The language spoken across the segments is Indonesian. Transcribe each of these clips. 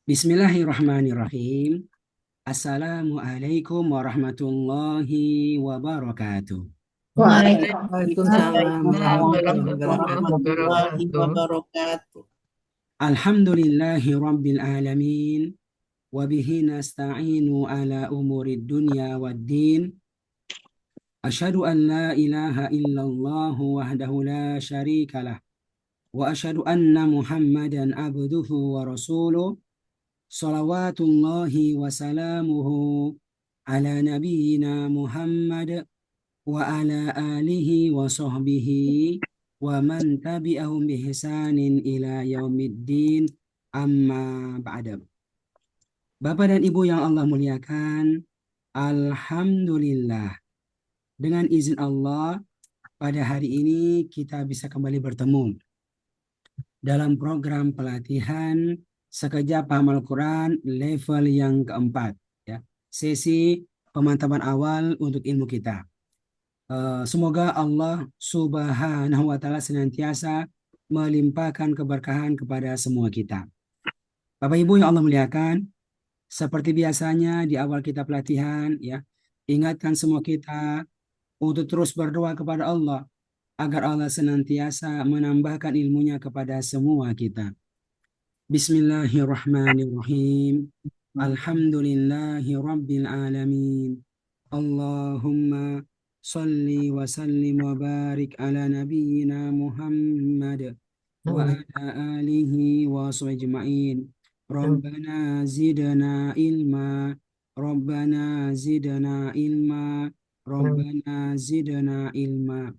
Bismillahirrahmanirrahim. Assalamualaikum warahmatullahi wabarakatuh. Waalaikumsalam Waalaikumsalam warahmatullahi warahmatullahi wabarakatuh. wabarakatuh. Alhamdulillahi rabbil alamin. Wabihi nasta'inu ala umurid dunya waddin. Asyhadu an la ilaha illallah wahdahu la syarikalah. Wa asyhadu anna Muhammadan abduhu wa rasuluh. Salawatullahi wa salamuhu ala nabiyyina Muhammad wa ala alihi wa sahbihi wa man tabi'ahum bi ihsanin ila yaumiddin amma ba'da. Bapak dan Ibu yang Allah muliakan, alhamdulillah dengan izin Allah pada hari ini kita bisa kembali bertemu dalam program pelatihan Sekejap Paham Al-Quran level yang keempat, ya. Sesi pemantapan awal untuk ilmu kita. Semoga Allah Subhanahu wa Ta'ala senantiasa melimpahkan keberkahan kepada semua kita. Bapak Ibu yang Allah muliakan, seperti biasanya di awal kita pelatihan, ya, ingatkan semua kita untuk terus berdoa kepada Allah agar Allah senantiasa menambahkan ilmunya kepada semua kita. Bismillahirrahmanirrahim. Alhamdulillahi Rabbil Alamin. Allahumma salli wa sallim wa barik ala nabiyyina Muhammad wa ala alihi wa sahbihi. Rabbana zidna ilma. Rabbana zidna ilma. Rabbana zidna ilma.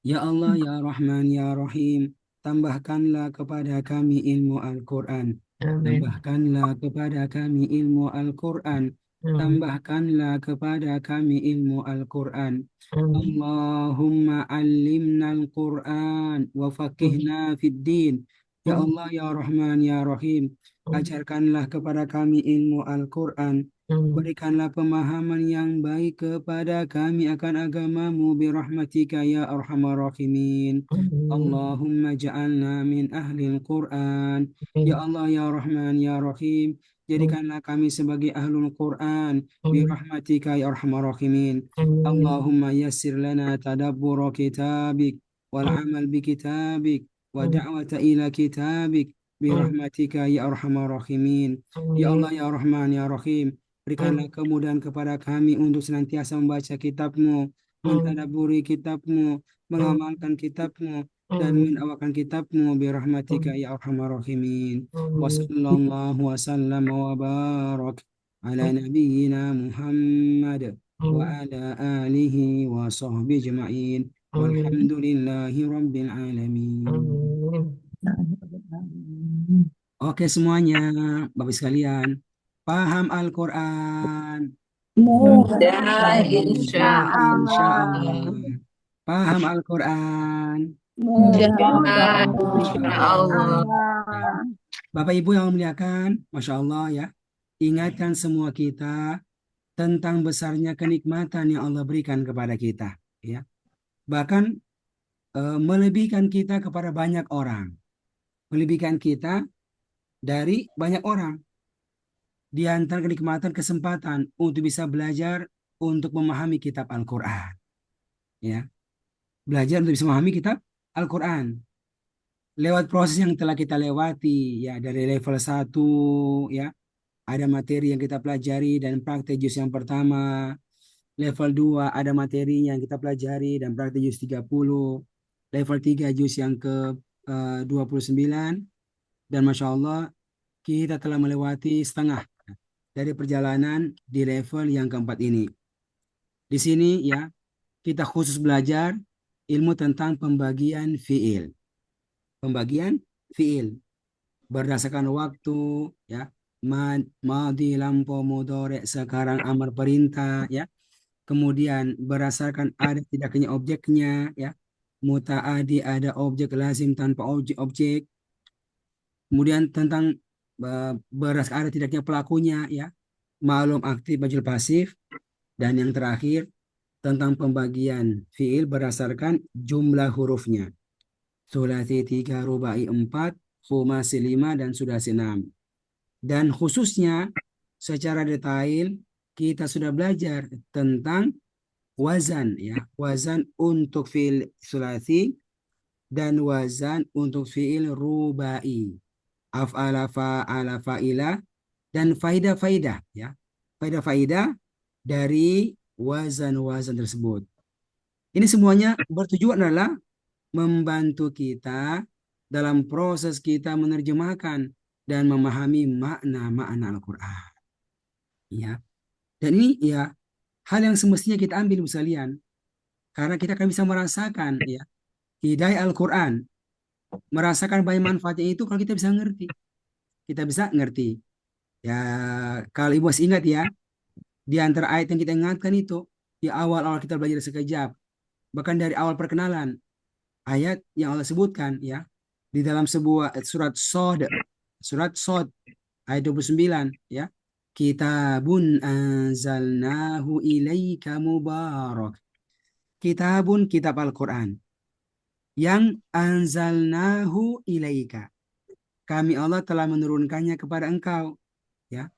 Ya Allah, ya Rahman, ya Rahim, tambahkanlah kepada kami ilmu Al-Quran. Tambahkanlah kepada kami ilmu Al-Quran. Tambahkanlah kepada kami ilmu Al-Quran. Allahumma allimna Al-Quran wa faqihna fid din. Ya Allah, ya Rahman, ya Rahim, ajarkanlah kepada kami ilmu Al-Quran. Berikanlah pemahaman yang baik kepada kami akan agamamu birahmatika ya arhamar rahimin. Allahumma ja'alna min ahlil Quran. Ya Allah, ya Rahman, ya Rahim, jadikanlah kami sebagai ahlul Quran birahmatika ya arhamar rahimin. Allahumma yassir lana tadabbura kitabik wal amal bi kitabik wa da'wata ila kitabik birahmatika ya arhamar rahimin. Ya Allah, ya Rahman, ya Rahim, berikanlah kemudahan kepada kami untuk senantiasa membaca kitab-Mu, mentadaburi kitab-Mu, mengamalkan kitab-Mu, dan mendakwakan kitab-Mu birahmatika ya arhamar rahimin. Wa sallallahu wa sallam wa barak ala nabiyyina Muhammad wa ala alihi wa sahbihi ajma'in. Walhamdulillahi rabbil alamin. Oke semuanya, Bapak sekalian, paham Al-Quran? Mudah insya Mudah, insya Allah. Allah. Paham Al-Quran? Mudah insya Allah. Ya. Bapak Ibu yang memuliakan, Masya Allah ya, ingatkan semua kita tentang besarnya kenikmatan yang Allah berikan kepada kita, ya. Bahkan melebihkan kita kepada banyak orang, melebihkan kita dari banyak orang. Di antara kenikmatan kesempatan untuk bisa belajar untuk memahami kitab Al-Quran, ya. Belajar untuk bisa memahami kitab Al-Quran lewat proses yang telah kita lewati, ya, dari level 1, ya, ada materi yang kita pelajari dan praktek juz yang pertama. Level 2 ada materi yang kita pelajari dan praktek juz 30. Level 3 juz yang ke 29. Dan Masya Allah kita telah melewati setengah dari perjalanan di level yang keempat ini. Di sini ya kita khusus belajar ilmu tentang pembagian fiil. Pembagian fiil berdasarkan waktu, ya. Madhi, lampau, mudhari, sekarang, amar, perintah, ya. Kemudian berdasarkan ada tidaknya objeknya, ya. Mutaadi ada objek, lazim tanpa objek. Kemudian tentang berdasarkan ada tidaknya pelakunya, ya. Ma'lum, aktif, majhul, pasif. Dan yang terakhir tentang pembagian fiil berdasarkan jumlah hurufnya. Sulasi 3, rubai 4, khumasi 5, dan sudasi 6. Dan khususnya secara detail kita sudah belajar tentang wazan ya, wazan untuk fiil sulasi dan wazan untuk fiil rubai. Af'ala, fa'ala, fa'ila, dan faidah-faidah ya. Faidah-faidah dari wazan-wazan tersebut. Ini semuanya bertujuan adalah membantu kita dalam proses kita menerjemahkan dan memahami makna-makna Al-Quran. Ya. Dan ini ya hal yang semestinya kita ambil Ibu sekalian. Karena kita akan bisa merasakan ya hidayah Al-Quran. Merasakan banyak manfaatnya itu kalau kita bisa ngerti. Kita bisa ngerti. Ya kalau Ibu masih ingat ya, di antara ayat yang kita ingatkan itu, di awal-awal kita belajar sekejap. Bahkan dari awal perkenalan, ayat yang Allah sebutkan ya, di dalam sebuah surat Sod, ayat 29 ya. Kitabun anzalnahu ilaika mubarak. Kitabun, kitab Al-Quran. Yang anzalnahu ilaika. Kami Allah telah menurunkannya kepada engkau. Ya.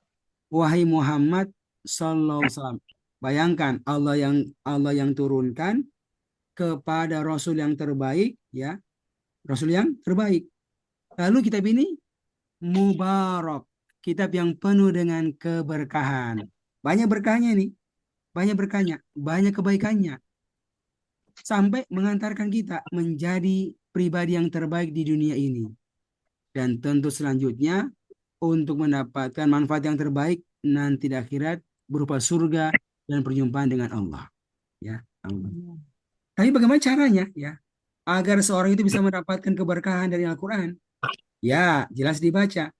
Wahai Muhammad sallallahu alaihi wasallam. Bayangkan Allah yang turunkan kepada Rasul yang terbaik, ya. Rasul yang terbaik. Lalu kitab ini mubarak. Kitab yang penuh dengan keberkahan. Banyak berkahnya ini. Banyak berkahnya. Banyak kebaikannya. Sampai mengantarkan kita menjadi pribadi yang terbaik di dunia ini. Dan tentu selanjutnya untuk mendapatkan manfaat yang terbaik nanti di akhirat berupa surga dan perjumpaan dengan Allah. Ya, Allah. Tapi bagaimana caranya ya agar seorang itu bisa mendapatkan keberkahan dari Al-Quran? Ya, jelas dibaca.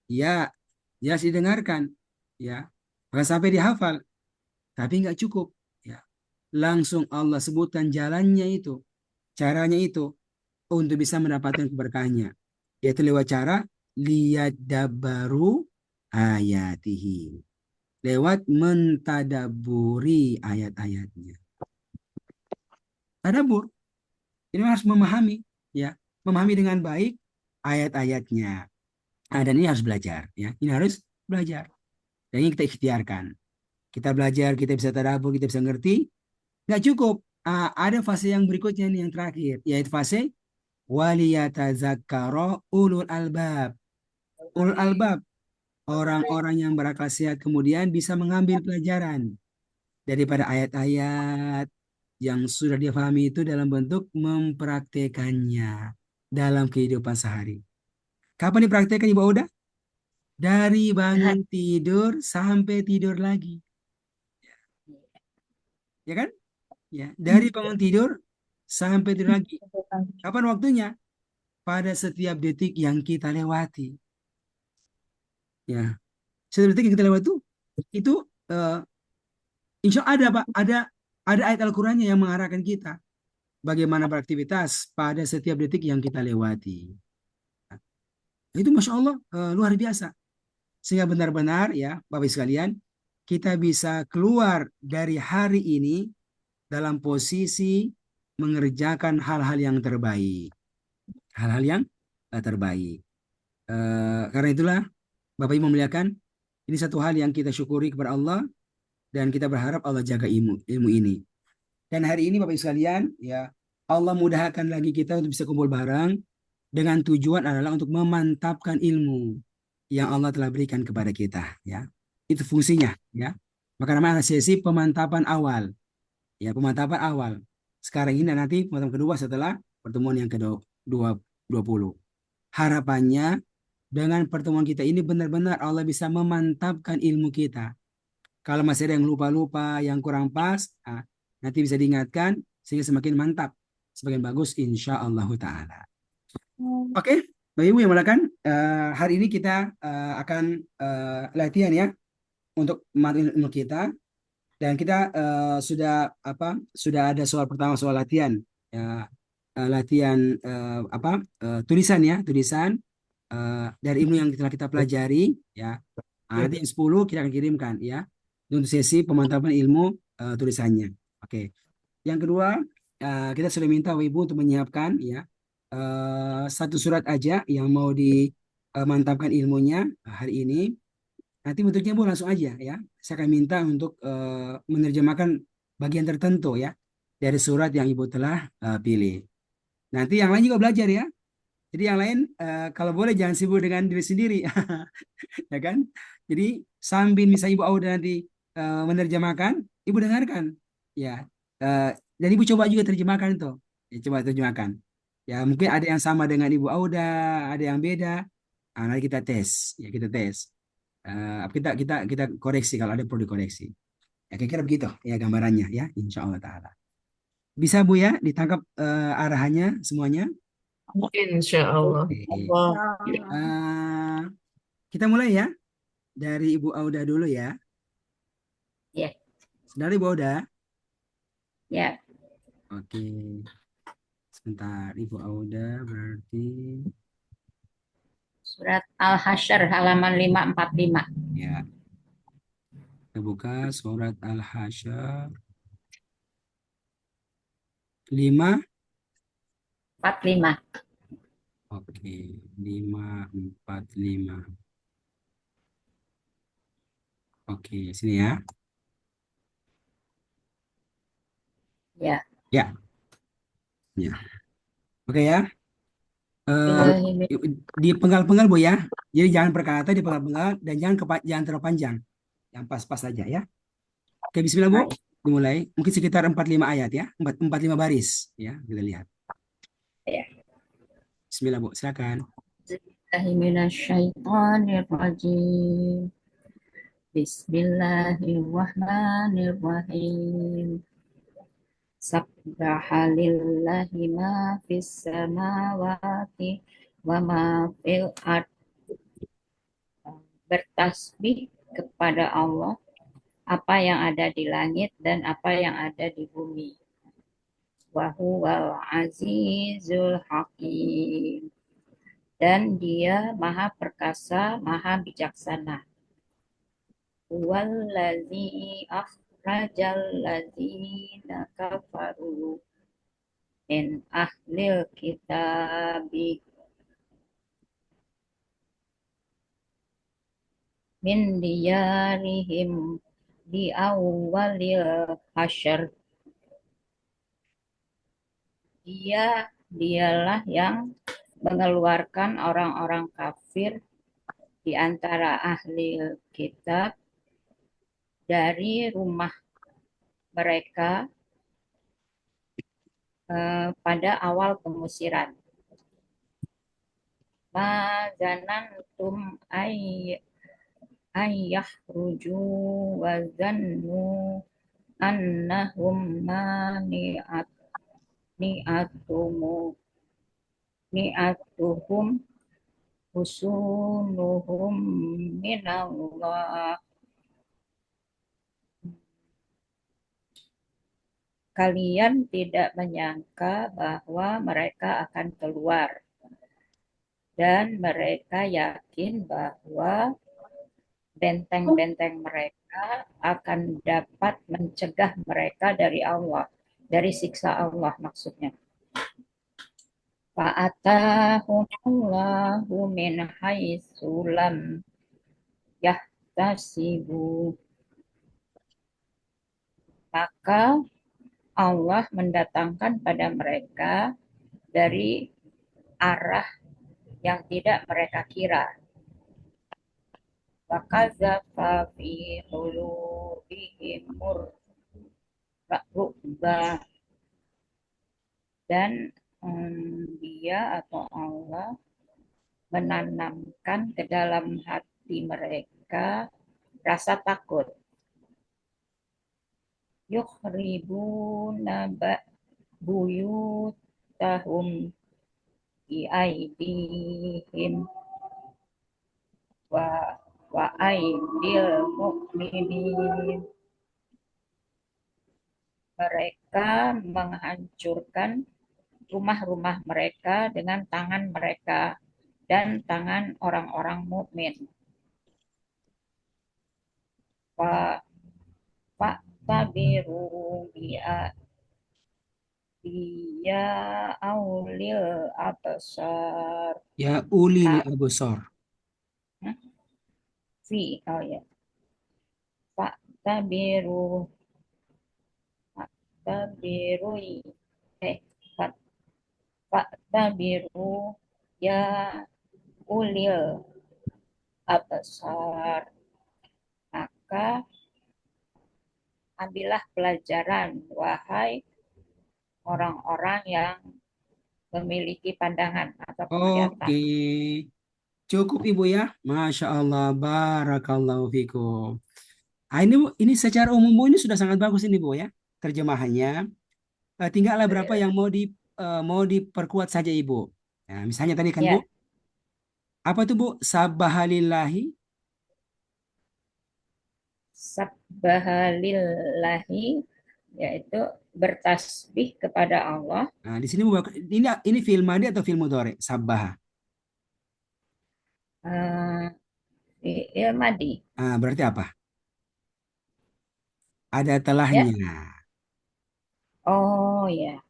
Ya, jelas didengarkan. Ya, bahkan sampai dihafal. Tapi nggak cukup. Ya, langsung Allah sebutkan jalannya itu, caranya itu untuk bisa mendapatkan keberkahannya, yaitu lewat cara liyadabbaru ayatihi, lewat mentadaburi ayat-ayatnya. Tadabur, ini harus memahami, ya, memahami dengan baik ayat-ayatnya. Dan ini harus belajar, ya, ini harus belajar. Dan ini kita ikhtiarkan. Kita belajar, kita bisa tadabur, kita bisa ngerti. Nggak cukup. Ada fase yang berikutnya nih, yang terakhir, yaitu fase waliyatazakkara ulul albab. Ulul albab, orang-orang yang berakal sehat kemudian bisa mengambil pelajaran daripada ayat-ayat yang sudah dia pahami itu dalam bentuk mempraktekannya dalam kehidupan sehari. Kapan dipraktekan Ibu Oda? Dari bangun tidur sampai tidur lagi. Ya kan? Ya, dari bangun tidur sampai tidur lagi. Kapan waktunya? Pada setiap detik yang kita lewati. Ya, setiap detik yang kita lewati itu insya Allah ada Pak, ada ayat Al-Qur'annya yang mengarahkan kita bagaimana beraktivitas pada setiap detik yang kita lewati. Nah, itu Masya Allah luar biasa. Sehingga benar-benar ya Bapak Ibu sekalian, kita bisa keluar dari hari ini dalam posisi mengerjakan hal-hal yang terbaik. Hal-hal yang terbaik. Karena itulah Bapak Ibu memuliakan, ini satu hal yang kita syukuri kepada Allah dan kita berharap Allah jaga ilmu ini. Dan hari ini Bapak Ibu sekalian, ya Allah mudahkan lagi kita untuk bisa kumpul bareng dengan tujuan adalah untuk memantapkan ilmu yang Allah telah berikan kepada kita, ya. Itu fungsinya, ya. Maka namanya sesi pemantapan awal. Ya, pemantapan awal. Sekarang ini dan nanti pemantapan kedua setelah pertemuan yang ke-20. Harapannya dengan pertemuan kita ini benar-benar Allah bisa memantapkan ilmu kita. Kalau masih ada yang lupa-lupa, yang kurang pas, nanti bisa diingatkan sehingga semakin mantap, semakin bagus insya Allah Ta'ala. Oke, Bapak Ibu yang mulakan, hari ini kita akan latihan ya untuk memantapkan ilmu kita. Dan kita sudah ada soal pertama, soal latihan ya, latihan tulisan ya, tulisan dari ilmu yang telah kita pelajari ya. Nanti yang 10 kita akan kirimkan ya untuk sesi pemantapan ilmu tulisannya. Oke. Yang kedua, kita sudah minta Ibu untuk menyiapkan ya satu surat aja yang mau mantapkan ilmunya hari ini. Nanti bentuknya Bu langsung aja ya. Saya akan minta untuk menerjemahkan bagian tertentu ya dari surat yang Ibu telah pilih. Nanti yang lain juga belajar ya. Jadi yang lain kalau boleh jangan sibuk dengan diri sendiri, ya kan? Jadi sambil misalnya Ibu Auda nanti menerjemahkan, Ibu dengarkan, ya. Dan Ibu coba juga terjemahkan itu, ya, coba terjemahkan. Ya mungkin ada yang sama dengan Ibu Auda, ada yang beda. Ah, nanti kita tes, ya kita tes. Kita koreksi kalau ada perlu dikoreksi. Ya kira-kira begitu ya gambarannya ya, Insya Allah Taala. Bisa Bu ya ditangkap arahannya semuanya. Insya Allah. Oke. Eh, kita mulai ya dari Ibu Auda dulu ya. Ya, Dari Ibu Auda. ya. Oke. Sebentar, Ibu Auda berarti Surat Al-Hasyr halaman 545. ya. Kita buka surat Al-Hasyr 5. 45. Oke, 545. Oke, sini ya. Ya. Ya, ya. Oke ya. Eh, Bismillahirrahmanirrahim. di penggal-penggal Bu ya. Jadi jangan per kata dipenggal-penggal dan jangan terlalu panjang. Yang pas-pas saja ya. Oke, bismillah Bu. Baik. Dimulai. Mungkin sekitar 45 ayat ya. 45 baris ya. Kita lihat. Ya. Bismillah Bu, silakan. Bismillahirrahmanirrahim. Bismillahirrahmanirrahim. Sabbaha lillahi ma fis samawati wa ma fil ard. Bertasbih kepada Allah apa yang ada di langit dan apa yang ada di bumi. Wa huwal azizul hakim. Dan dia maha perkasa, maha bijaksana. Huwallazi akhrajal ladzina kafaru min ahlil kitabi min diyarihim di awalil hasyr. Dialah yang mengeluarkan orang-orang kafir di antara ahli kitab dari rumah mereka pada awal pengusiran. Ma zanantum ayyah ruju wa zannu annahum ni'atuhum husunuhum minallah. Kalian tidak menyangka bahwa mereka akan keluar, dan mereka yakin bahwa benteng-benteng mereka akan dapat mencegah mereka dari Allah, dari siksa Allah maksudnya. Fa'atahumullahu min haitsu lam yahtasibu. Maka Allah mendatangkan pada mereka dari arah yang tidak mereka kira. Wa qadzafa fi qulubihimur ru'ba. Dan dia atau Allah menanamkan ke dalam hati mereka rasa takut. Yukhribuna buyutahum bi aidihim wa aidil mu'minin. Mereka menghancurkan rumah-rumah mereka dengan tangan mereka dan tangan orang-orang mukmin. Fa'tabiru ya aulil absar. Ya ulil absar. oh ya, Pak Tabiru, Pak Tabirui, eh, Pak Pak Tabiru, ya ulil absar, maka ambillah pelajaran, wahai orang-orang yang memiliki pandangan atau penglihatan. Oke, cukup Ibu ya. Masya Allah, barakallahu fikum. Ah, ini Bu, ini secara umum Bu ini sudah sangat bagus ini Bu ya. Terjemahannya. Tinggal ada berapa yang mau diperkuat saja Ibu. Nah, misalnya tadi kan Bu, Ya, apa tuh Bu? Sabahalillahi. sabbahalillahi, yaitu bertasbih kepada Allah. Nah, di sini Bu, ini film madi atau film mudhari? Sabah. Ilmadi, Ah, berarti apa? Ada ya. telahnya. Oh ya,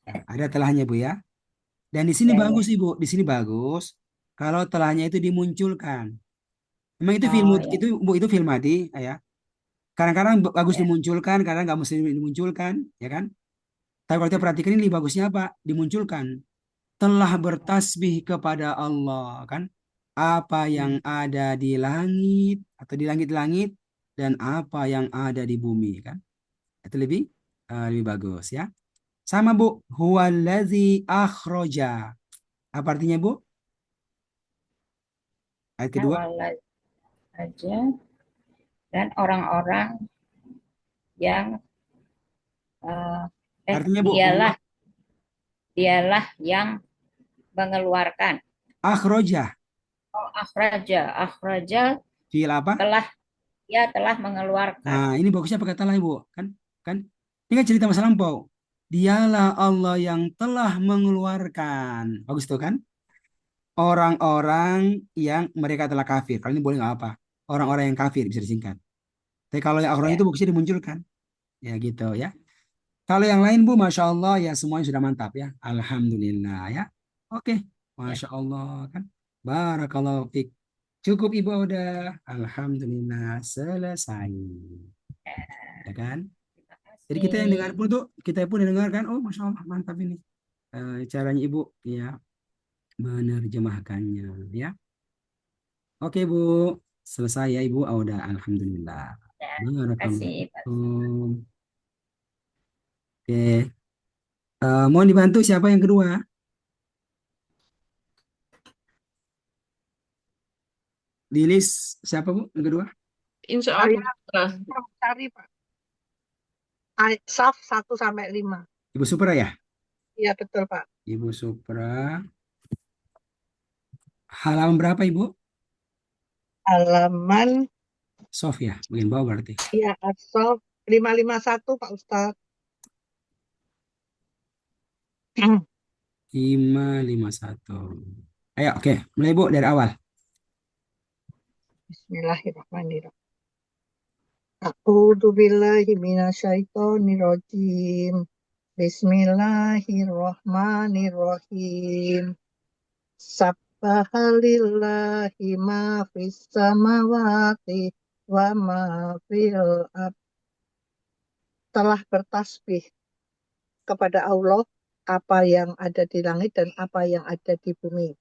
Nah, ada telahnya Bu ya. Dan di sini ya, bagus ya. Ibu, di sini bagus. Kalau telahnya itu dimunculkan. Memang itu film Oh ya, itu Bu itu film madi ya. Kadang-kadang bagus ya. dimunculkan, kadang nggak mesti dimunculkan, ya kan? Tapi kalau kita perhatikan ini bagusnya apa? Dimunculkan. Telah bertasbih kepada Allah, kan? Apa yang ada di langit atau di langit-langit dan apa yang ada di bumi, kan? Itu lebih bagus ya. Sama Bu, huwallazi akhroja. Apa artinya Bu? Ayat kedua. Awal aja, dan orang-orang yang eh, Artinya Bu, dialah dialah yang mengeluarkan. akhroja. Oh, akhraja Fiil apa? telah dia telah mengeluarkan. Nah, ini bagusnya pakai telah Ibu, kan? Kan? Ini kan cerita masa lampau. Dialah Allah yang telah mengeluarkan. Bagus tuh kan? Orang-orang yang mereka telah kafir. Kalau ini boleh nggak apa? Orang-orang yang kafir bisa disingkat. Tapi kalau yang orang itu Ya, bagusnya dimunculkan. Ya gitu ya. Kalau yang lain Bu, Masya Allah ya semuanya sudah mantap ya. Alhamdulillah ya. Oke. ya, Masya Allah kan. Barakallahu fiik. Cukup Ibu udah. Alhamdulillah selesai. Ya kan? terima Jadi kita yang dengar kasih. pun tuh, kita pun yang dengarkan, oh Masya Allah mantap ini. Caranya Ibu ya menerjemahkannya ya. Oke Bu, selesai ya Ibu. Oh, udah, Alhamdulillah. Ya, terima Barakallahu kasih, Pak. fikum. Oke, mohon dibantu siapa yang kedua? Di list siapa Bu yang kedua? Insya Saya Allah. cari Pak. Saf 1 sampai 5. Ibu Supra ya? Iya betul Pak. Ibu Supra. Halaman berapa Ibu? Halaman Sof ya, bagian bawah berarti. ya Saf 551 Pak Ustadz. 551. Ayo, oke. Mulai Bu dari awal. Bismillahirrahmanirrahim. A'udzu billahi minasyaitonir rajim. Bismillahirrahmanirrahim. Sabbahalillahi ma fis samawati wa ma fil ard. Telah bertasbih kepada Allah apa yang ada di langit dan apa yang ada di bumi.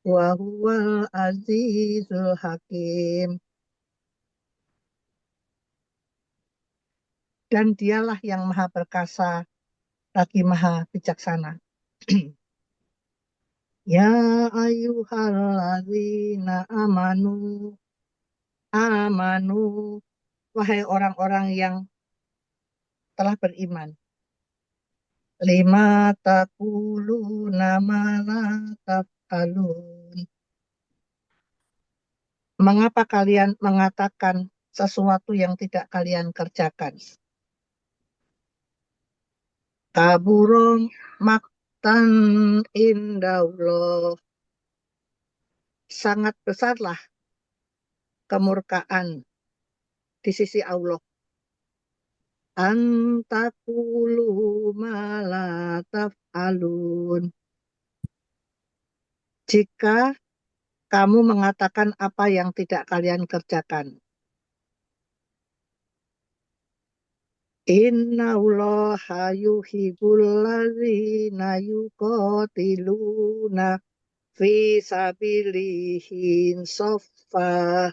Wa huwal azizul hakim. Dan dialah yang maha perkasa lagi maha bijaksana. Ya ayyuhalladzina amanu, wahai orang-orang yang telah beriman. Lima taquluna ma la taf'alun. Mengapa kalian mengatakan sesuatu yang tidak kalian kerjakan? Kaburom maktan indallah. Sangat besarlah kemurkaan di sisi Allah. Antakulu malataf alun. Jika kamu mengatakan apa yang tidak kalian kerjakan. Innallaha yuhibbul ladzina yuqatiluna fi sabilihi saffa.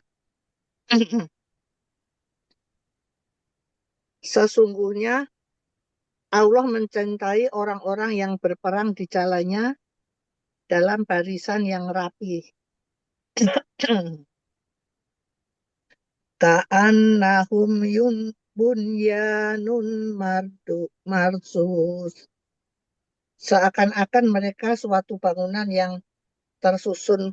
Sesungguhnya Allah mencintai orang-orang yang berperang di jalannya dalam barisan yang rapi. Ka'annahum bunyanun marsus. Seakan-akan mereka suatu bangunan yang tersusun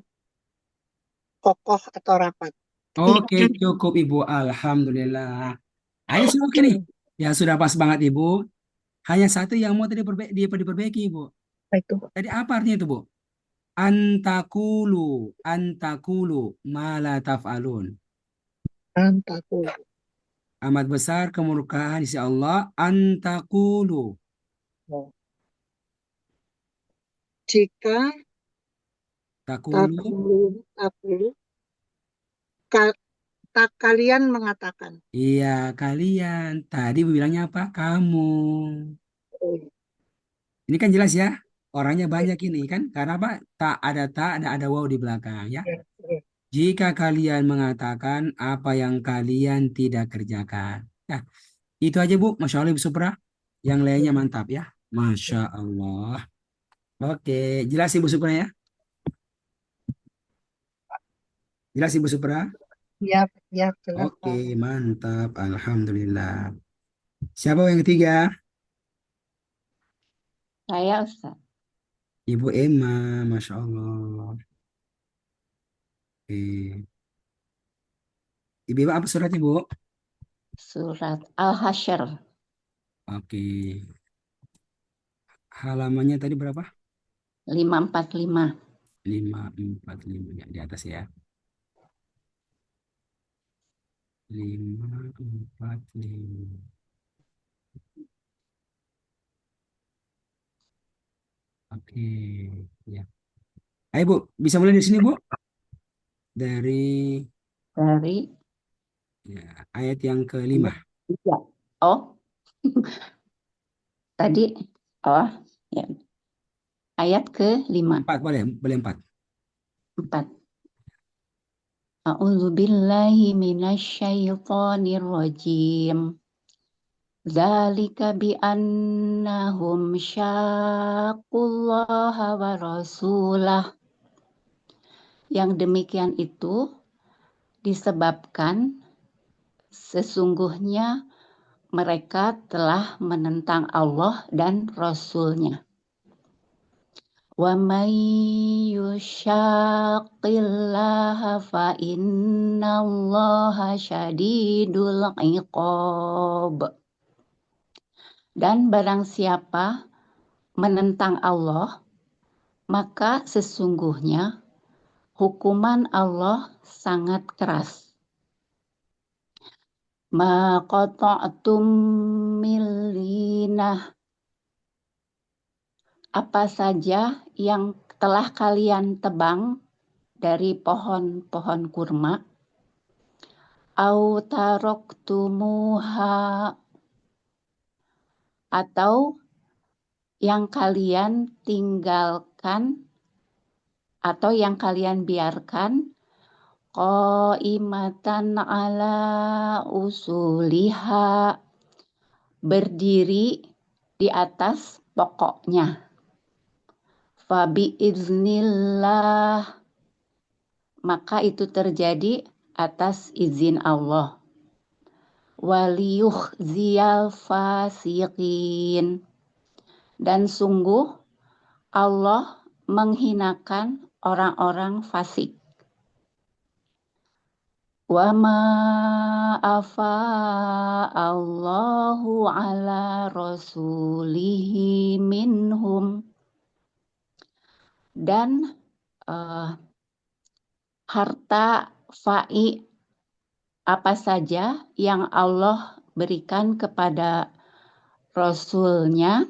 kokoh atau rapat. Oke, cukup Ibu. Alhamdulillah. Ayo semua nih. Ya sudah pas banget Ibu. Hanya satu yang mau tadi diperbaiki Ibu. Itu Tadi apa artinya itu Bu? Antakulu, antakulu, mala taf'alun. antaku. Amat besar kemurkaan isi Allah. Antakulu, Jika takulu. takulu, kalian mengatakan. Iya, kalian. Tadi bilangnya apa? Kamu. Ini kan jelas ya. Orangnya banyak ini kan. Karena apa? Tak, ada wow di belakang ya. Jika kalian mengatakan apa yang kalian tidak kerjakan. Nah, itu aja Bu. Masya Allah Ibu Supra. Yang lainnya mantap ya. Masya Allah. Oke, jelas Ibu Supra ya. Jelas Ibu Supra. Ya, ya, jelas. Oke, mantap. Alhamdulillah. Siapa yang ketiga? Saya Ustaz. Ibu Emma. Masya Allah. Oke. Ibu Emma apa surat Ibu? Surat Al-Hasyr. Oke. Halamannya tadi berapa? 545. 545 ya, di atas ya. 545. Oke. Ya. Ayo Bu, bisa mulai di sini Bu. Dari Dari ya, ayat yang kelima. tiga. Oh, tadi. Oh, ya. Ayat ke-5. Empat boleh, boleh empat. 4. A'udzu billahi minasyaitonir rajim. Dzalika bi annahum syaqqullaha wa rasulah. Yang demikian itu disebabkan sesungguhnya mereka telah menentang Allah dan Rasul-Nya. Wa may yushaqillaha fa innallaha syadidul iqab. Dan barang siapa menentang Allah, maka sesungguhnya hukuman Allah sangat keras. Ma qata'tum min linah, apa saja yang telah kalian tebang dari pohon-pohon kurma, au taroktumuha, atau yang kalian tinggalkan atau yang kalian biarkan, qaimatan ala usuliha, berdiri di atas pokoknya. Fabi iznillah, maka itu terjadi atas izin Allah. Waliyukhziyal fasiqin, dan sungguh Allah menghinakan orang-orang fasik. Wa ma afa Allahu ala rasulihi minhum, dan harta fai apa saja yang Allah berikan kepada Rasul-Nya,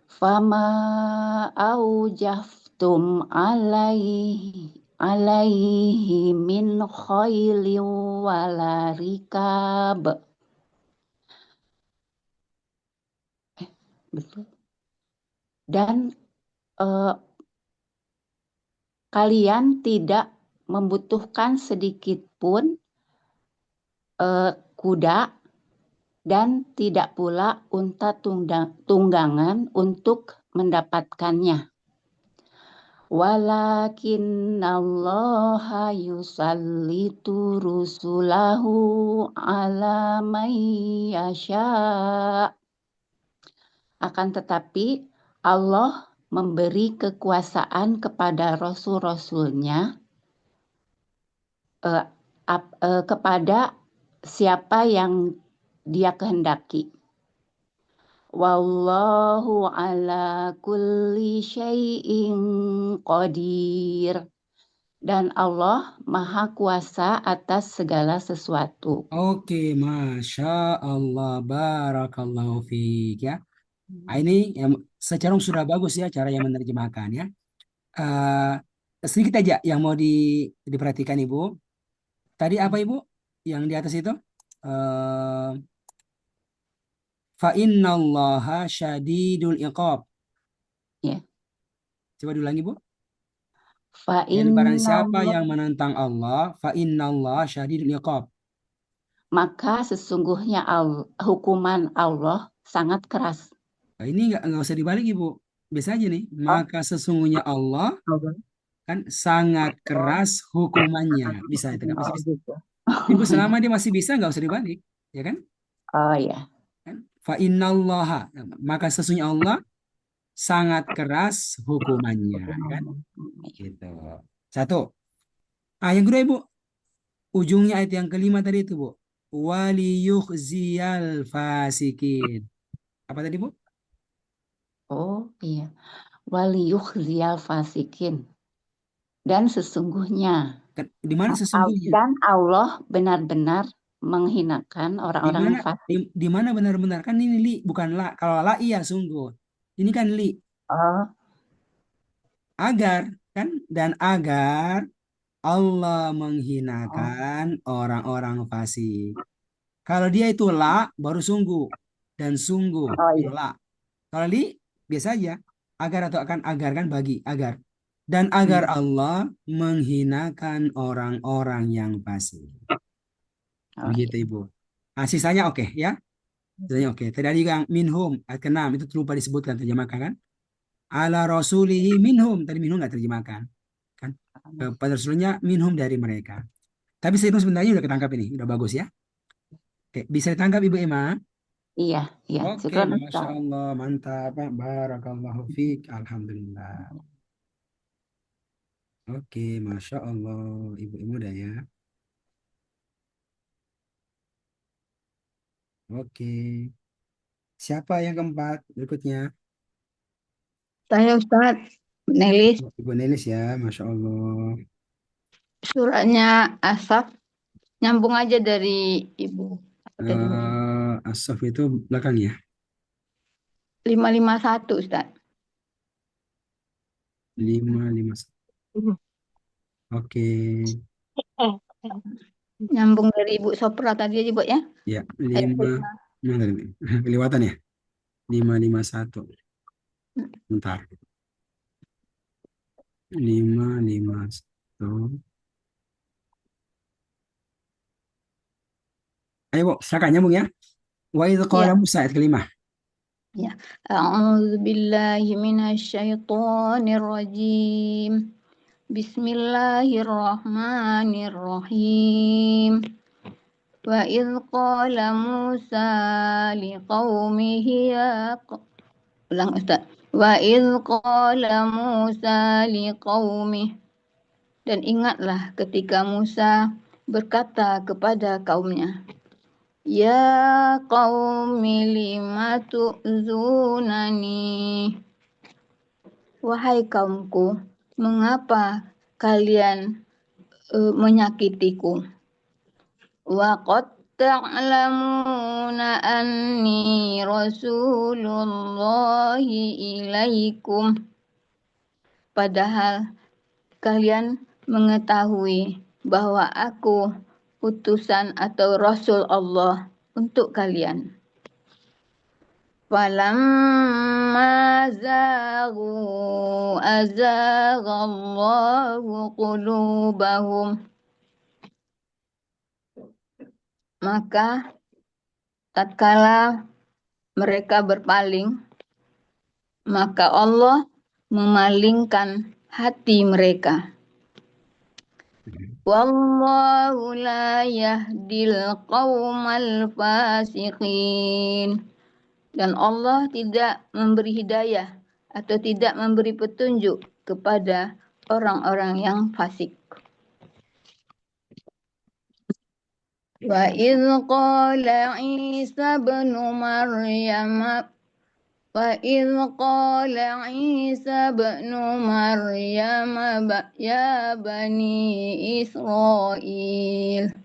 fama lastum alaihi min khailin wala rikab. Betul. Dan kalian tidak membutuhkan sedikit pun kuda dan tidak pula unta tunggangan untuk mendapatkannya. Walakinallaha yusallitu rusulahu ala man yasha. Akan tetapi Allah memberi kekuasaan kepada rasul-rasulnya kepada siapa yang dia kehendaki. Wallahu ala kulli syai'in qadir. Dan Allah Maha Kuasa atas segala sesuatu. Oke, Masya Allah, barakallahu fiik ya. Ini yang secara sudah bagus ya cara yang menerjemahkan ya. Eh, Sedikit aja yang mau diperhatikan Ibu. Tadi apa Ibu? Yang di atas itu? Fa innallaha syadidul iqab. Ya. Coba diulangi Bu. Fa Dan barang siapa innallaha, yang menentang Allah, fa innallaha syadidul iqab. maka sesungguhnya hukuman Allah sangat keras. Nah, ini nggak usah dibalik Ibu. Biasa aja nih. Maka sesungguhnya Allah kan sangat keras hukumannya. Bisa itu kan? Masih bisa. Gitu. Ibu selama dia masih bisa nggak usah dibalik, ya kan? Oh ya. Kan? Fa innallaha, maka sesungguhnya Allah sangat keras hukumannya, kan? Gitu. Satu. Yang kedua Ibu, ujungnya ayat yang kelima tadi itu Bu. Waliyukhziyal fasikin. Apa tadi Bu? Oh iya. Waliyukhziyal fasikin. Dan sesungguhnya Di mana sesungguhnya? dan Allah benar-benar menghinakan Di orang-orang mana fasik. di mana benar-benar kan ini li bukan la. Kalau la iya sungguh. Ini kan li Oh, agar kan dan agar Allah oh, menghinakan orang-orang fasik. Kalau dia itu la baru sungguh dan sungguh oh itu iya. la. Kalau li biasa aja agar atau akan agar kan bagi agar dan agar Allah menghinakan orang-orang yang fasik. Oh Begitu iya. Ibu. Nah, sisanya oke ya. Sisanya oke. Tadi ada juga yang minhum ayat ke-6 itu lupa disebutkan terjemahkan kan. Ala rasulihi minhum tadi minhum nggak terjemahkan kan. Pada rasulnya minhum dari mereka. Tapi sebenarnya udah ketangkap ini, udah bagus ya. Oke, bisa ditangkap Ibu Emma? Iya, iya. Oke, Syukran Masya Ustaz. Allah, mantap, Pak. Barakallahu fiik, Alhamdulillah. Oke, Masya Allah, Ibu udah ya. Oke, siapa yang keempat berikutnya? Saya Ustaz Nelis, Ibu Nelis ya, Masya Allah. suratnya Asaf nyambung aja dari Ibu. Apa tadi? As-Saff itu belakang ya. 551 Ustaz. 551. Oke, Nyambung dari Ibu Sopra tadi aja Bu ya. ya, Ayat 5. 5. Mana tadi? Kelewatan ya? 551. Bentar. 551. Ayo, Bu, silakan nyambung ya. Wa idh qala Ya, Musa ayat kelima. ya. A'udzu billahi minasyaitonir rajim. Bismillahirrahmanirrahim. Wa idh qala Musa liqaumihi ulang Ustaz. Wa idh qala Musa liqaumihi. Dan ingatlah ketika Musa berkata kepada kaumnya, Ya qaumi lima tu'zunani. Wahai kaumku, mengapa kalian menyakitiku? Wa qad ta'lamuna anni rasulullahi ilaikum. padahal kalian mengetahui bahwa aku utusan atau Rasul Allah untuk kalian. Falamma zaghu azaghallahu qulubahum. Maka tatkala mereka berpaling, maka Allah memalingkan hati mereka. Wallahu la yahdil qaumal fasiqin. Dan Allah tidak memberi hidayah atau tidak memberi petunjuk kepada orang-orang yang fasik. Wa idh qala Isa ibn Maryam وإذ قال عيسى ابن مريم يا بني Israel.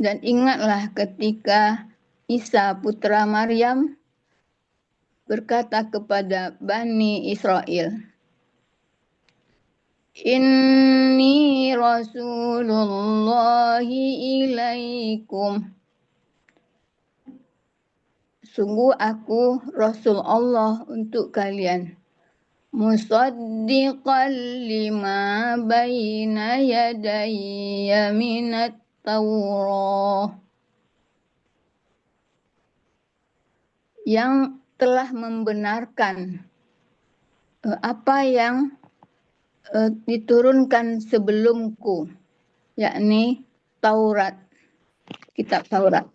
Dan ingatlah ketika Isa putra Maryam berkata kepada Bani Israel, Inni Rasulullahi ilaikum. Sungguh aku Rasul Allah untuk kalian. Musaddiqan lima baina yadayya minat Taurah. Yang telah membenarkan apa yang diturunkan sebelumku, yakni Taurat, kitab Taurat.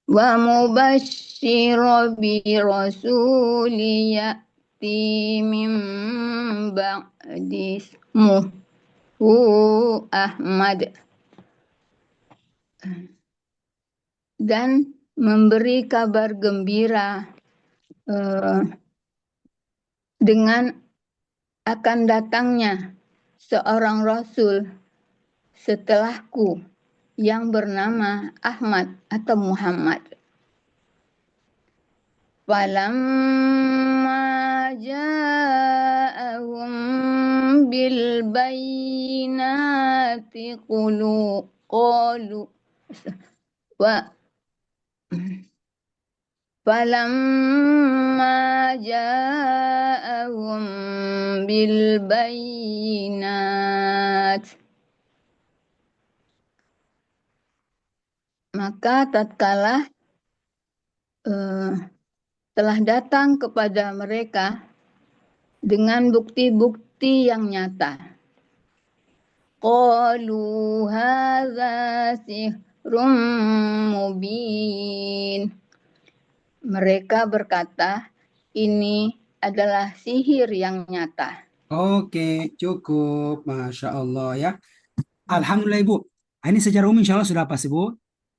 Wa mubashshira bi rasuli ya'ti min ba'di ismuhu Ahmad. Dan memberi kabar gembira dengan akan datangnya seorang rasul setelahku yang bernama Ahmad atau Muhammad. Falamma ja'ahum bil bayyinati qalu wa falamma ja'ahum bil bayyinati. Maka tatkala telah datang kepada mereka dengan bukti-bukti yang nyata. Qalu hadza sihrun mubin. Mereka berkata, ini adalah sihir yang nyata. Oke, cukup. Masya Allah ya. Alhamdulillah Ibu. Ini secara umum insya Allah sudah pas Ibu.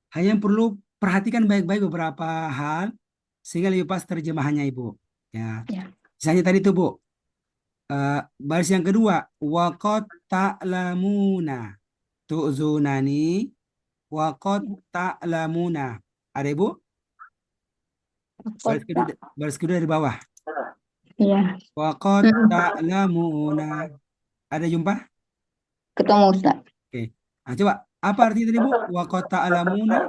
Hanya perlu perhatikan baik-baik beberapa hal sehingga lebih pas terjemahannya Ibu. Ya. Misalnya tadi tuh Bu, baris yang kedua, waqad ta'lamuna tu'zunani waqad ta'lamuna. Ada Ibu? Baris kedua dari bawah. Iya. Waqad ta'lamuna. Ada jumpa? Ketemu Ustaz. Oke. Nah, coba apa arti tadi Bu? Waqad ta'lamuna.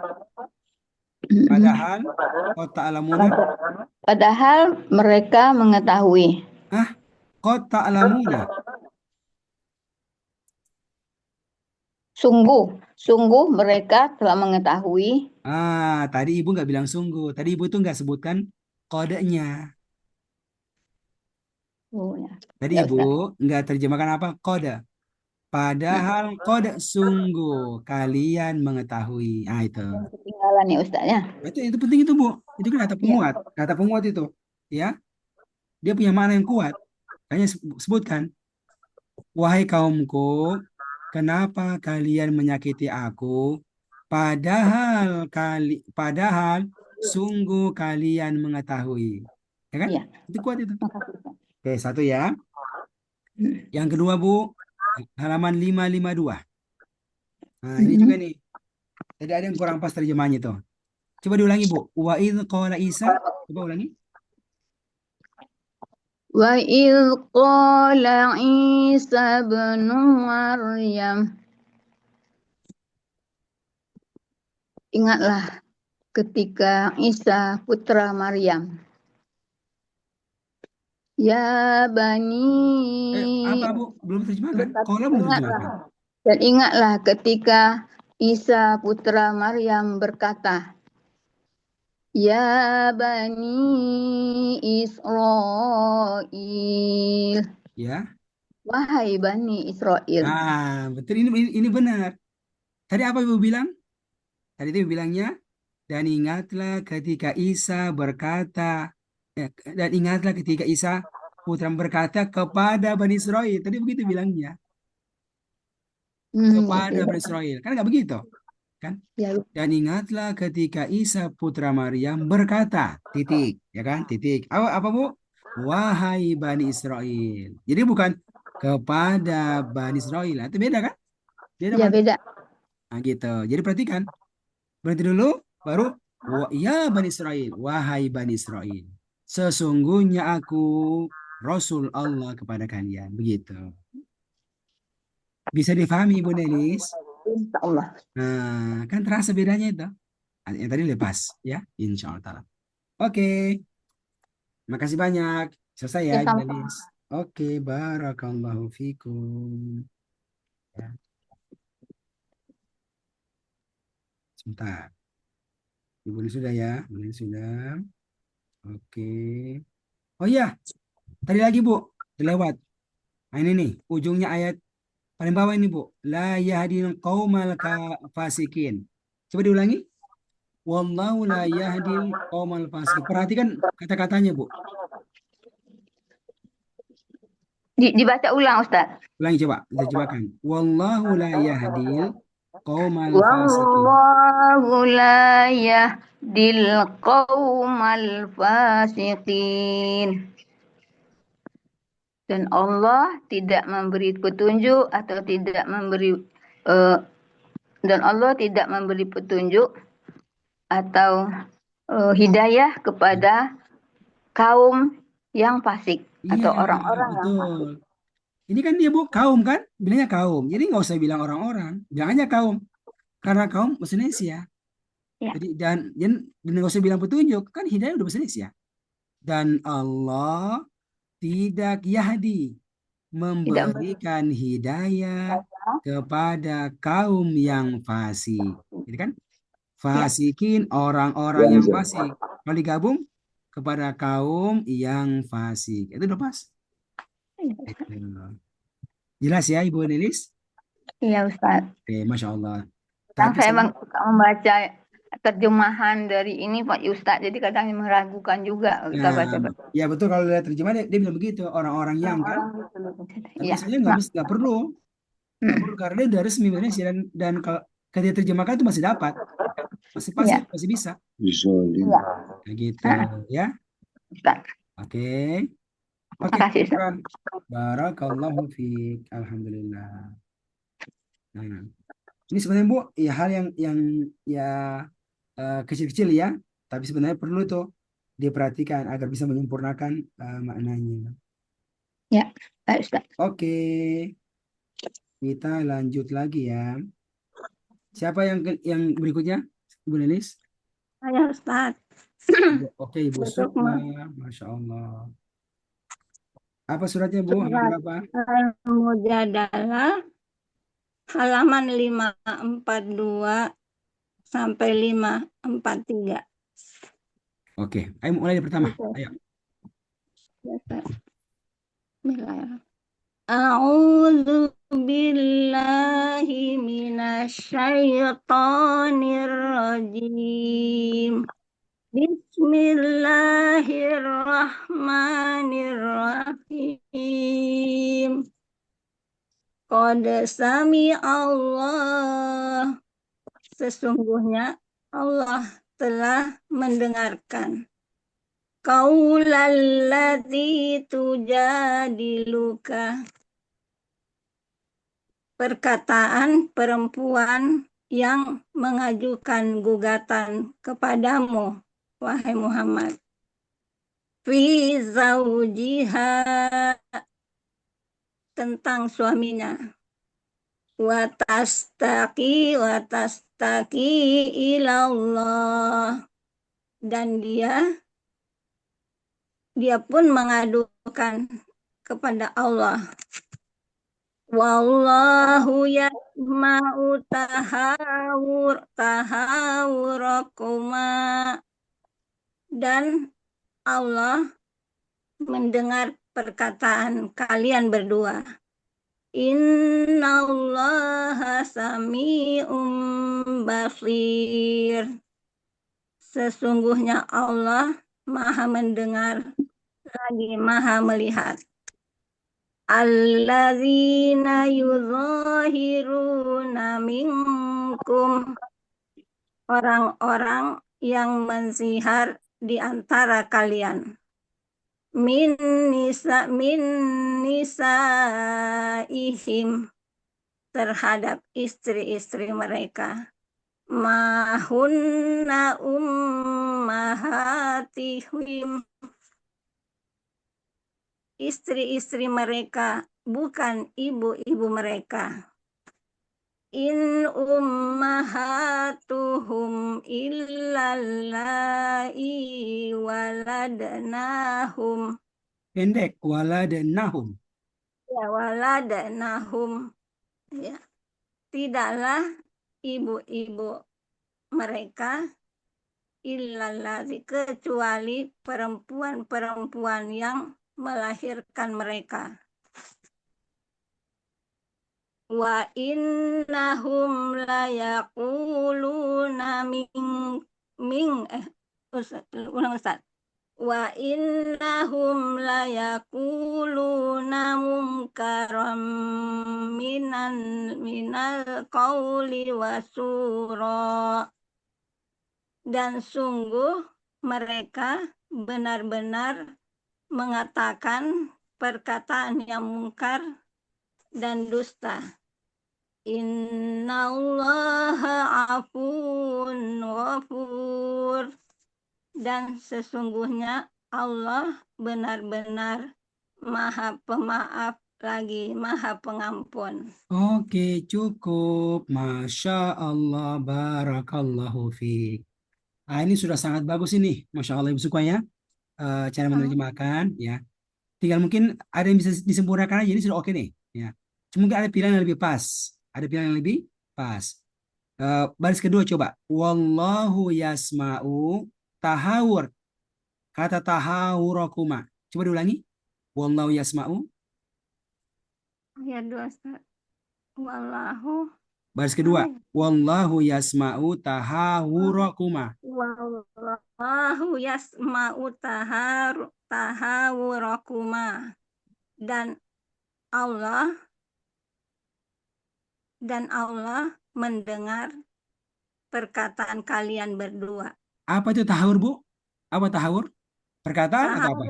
Padahal qad ta'lamuna. Padahal mereka mengetahui. Qad ta'lamuna. Sungguh mereka telah mengetahui. Tadi Ibu nggak bilang sungguh. Tadi Ibu tuh nggak sebutkan kodenya. Oh, ya. Tadi Ya, Ibu nggak terjemahkan apa? Kode. Padahal kode sungguh kalian mengetahui. Itu. Yang ketinggalan ya Ustaz ya. Itu penting itu Bu. Itu kan kata penguat. Kata penguat itu. Ya. Dia punya makna yang kuat. Hanya sebutkan. Wahai kaumku, kenapa kalian menyakiti aku? Padahal sungguh kalian mengetahui. Ya kan? Iya. Itu kuat itu. Makasih, Ustaz. Oke, satu ya. Yang kedua Bu, halaman 552. Nah, ini juga nih. Tadi ada yang kurang pas terjemahnya tuh. Coba diulangi Bu. Wa idh qala Isa. Coba ulangi. Wa idh qala Isa ibnu Maryam. Ingatlah ketika Isa putra Maryam. Ya bani. Apa Bu? Belum terjemahkan? Berkata, Kola belum ingatlah. terjemahkan. Dan ingatlah ketika Isa putra Maryam berkata, Ya bani Israel. Ya. Wahai bani Israel. Betul, ini benar. Tadi apa Ibu bilang? Tadi itu bilangnya, dan ingatlah ketika Isa berkata, dan ingatlah ketika Isa putra berkata kepada Bani Israel. Tadi begitu bilangnya, kepada Bani Israel. Kan nggak begitu, kan? Ya, Dan ingatlah ketika Isa putra Maryam berkata, titik, ya kan? Titik. Apa Bu? Wahai Bani Israel. Jadi bukan kepada Bani Israel. Itu beda kan? Beda ya kan? beda. Nah gitu. Jadi perhatikan. Berhenti dulu, baru ya Bani Israel, wahai Bani Israel, sesungguhnya aku Rasul Allah kepada kalian. Begitu. Bisa difahami Bu Nelis? Insya Allah. Nah, kan terasa bedanya itu. Yang tadi lepas, ya, insya Allah Ta'ala. Oke, makasih banyak. Selesai ya, Ya, Ibu sama. Nelis. Oke, barakallahu fikum. Ya, sebentar. Ibu Nelis sudah ya, Ibu Nelis sudah. Oke. Oh iya, tadi lagi Bu, terlewat. Nah, ini nih, ujungnya ayat paling bawah ini Bu. La yahdil qaumal fasikin. Coba diulangi. Wallahu la yahdil qaumal fasikin. Perhatikan kata-katanya Bu. Dibaca ulang, Ustaz. Ulangi coba, diterjemahkan. Wallahu la yahdil qaumal fasikin. Wallahu la yahdil qaumal fasiqin. Dan Allah tidak memberi petunjuk atau tidak memberi dan Allah tidak memberi petunjuk atau hidayah kepada kaum yang fasik Iya, atau orang-orang yang fasik. betul. Ini kan dia Bu, kaum kan? Bilangnya kaum. Jadi nggak usah bilang orang-orang. Bilang aja kaum. Karena kaum bahasa Indonesia. Ya. Jadi dan nggak usah bilang petunjuk. Kan hidayah udah bahasa Indonesia. Dan Allah tidak yahdi, Tidak memberikan hidayah kepada kaum yang fasik. Gitu kan? Fasikin, orang-orang yang fasik. Kalau digabung kepada kaum yang fasik. Itu udah pas. Gitu. Jelas ya Ibu Nelis? Iya, Ustaz. Oke, Masya Allah. Kadang Tapi saya memang suka membaca terjemahan dari ini Pak Ustaz, jadi kadang meragukan juga kita baca. ya betul, kalau lihat terjemahan dia bilang begitu, orang-orang yang kan. Tapi Iya. sebenarnya nggak perlu. Nggak perlu karena dia udah resmi Indonesia dan kalau ketika terjemahkan itu masih dapat. Masih pasti Iya. masih bisa. Iya. Kayak gitu ya. Ustaz. Oke. Makasih, Ustaz. Syukran. Barakallahu fiik. Alhamdulillah. Nah, ini sebenarnya Bu, ya hal yang ya kecil-kecil ya, tapi sebenarnya perlu tuh diperhatikan agar bisa menyempurnakan maknanya. Ya, baik, Ustaz. Oke, kita lanjut lagi ya. Siapa yang berikutnya, Ibu Nelis? Saya Ustaz. Oke, Ibu Sukma, Masya Allah. Apa suratnya Bu? Halaman berapa? Al-Mujadalah halaman 542 sampai 543. Oke, ayo mulai dari pertama. Ayo. Bismillahirrahmanirrahim. A'udzu billahi minasyaitonir rajim. Bismillahirrahmanirrahim. Qad sami Allah. Sesungguhnya Allah telah mendengarkan. Qaulallati tujadiluka. Perkataan perempuan yang mengajukan gugatan kepadamu, wahai Muhammad. fi zaujiha, tentang suaminya. Watastaki ilallah, dan dia pun mengadukan kepada Allah. Wallahu yasma'u tahawurakuma, dan Allah mendengar perkataan kalian berdua. Innallaha sami'um basir. Sesungguhnya Allah Maha mendengar lagi Maha melihat. Alladzina yuzahiruna minkum, orang-orang yang menzihar di antara kalian. Min nisaihim, terhadap istri-istri mereka. Mahunna ummahatihim, istri-istri mereka bukan ibu-ibu mereka. In ummahatuhum illallai waladnahum. Pendek, waladnahum. Ya, waladnahum. Ya. Tidaklah ibu-ibu mereka illallai, kecuali perempuan-perempuan yang melahirkan mereka. Wa innahum layaquluna ulang Ustaz. Wa innahum layaquluna munkaram minal qauli wasura, dan sungguh mereka benar-benar mengatakan perkataan yang mungkar dan dusta. Innallaha afun ghafur, dan sesungguhnya Allah benar-benar Maha Pemaaf lagi Maha Pengampun. Oke, cukup. Masya Allah, barakallahu fiik. Ini sudah sangat bagus ini. Masya Allah, Ibu Suka ya. Cara menerjemahkan ya. Tinggal mungkin ada yang bisa disempurnakan aja, ini sudah oke nih ya. Cuma mungkin ada pilihan yang lebih pas. Ada pilihan yang lebih pas. Baris kedua coba. Wallahu yasma'u tahawur. Kata tahawurakuma. Coba diulangi. Wallahu yasma'u. Ayat 2, Ustaz. Wallahu. Baris kedua. Wallahu yasma'u tahawurakuma. Wallahu yasma'u tahawurakuma, dan Allah mendengar perkataan kalian berdua. Apa itu tahawur, Bu? Apa tahawur? Perkataan atau apa?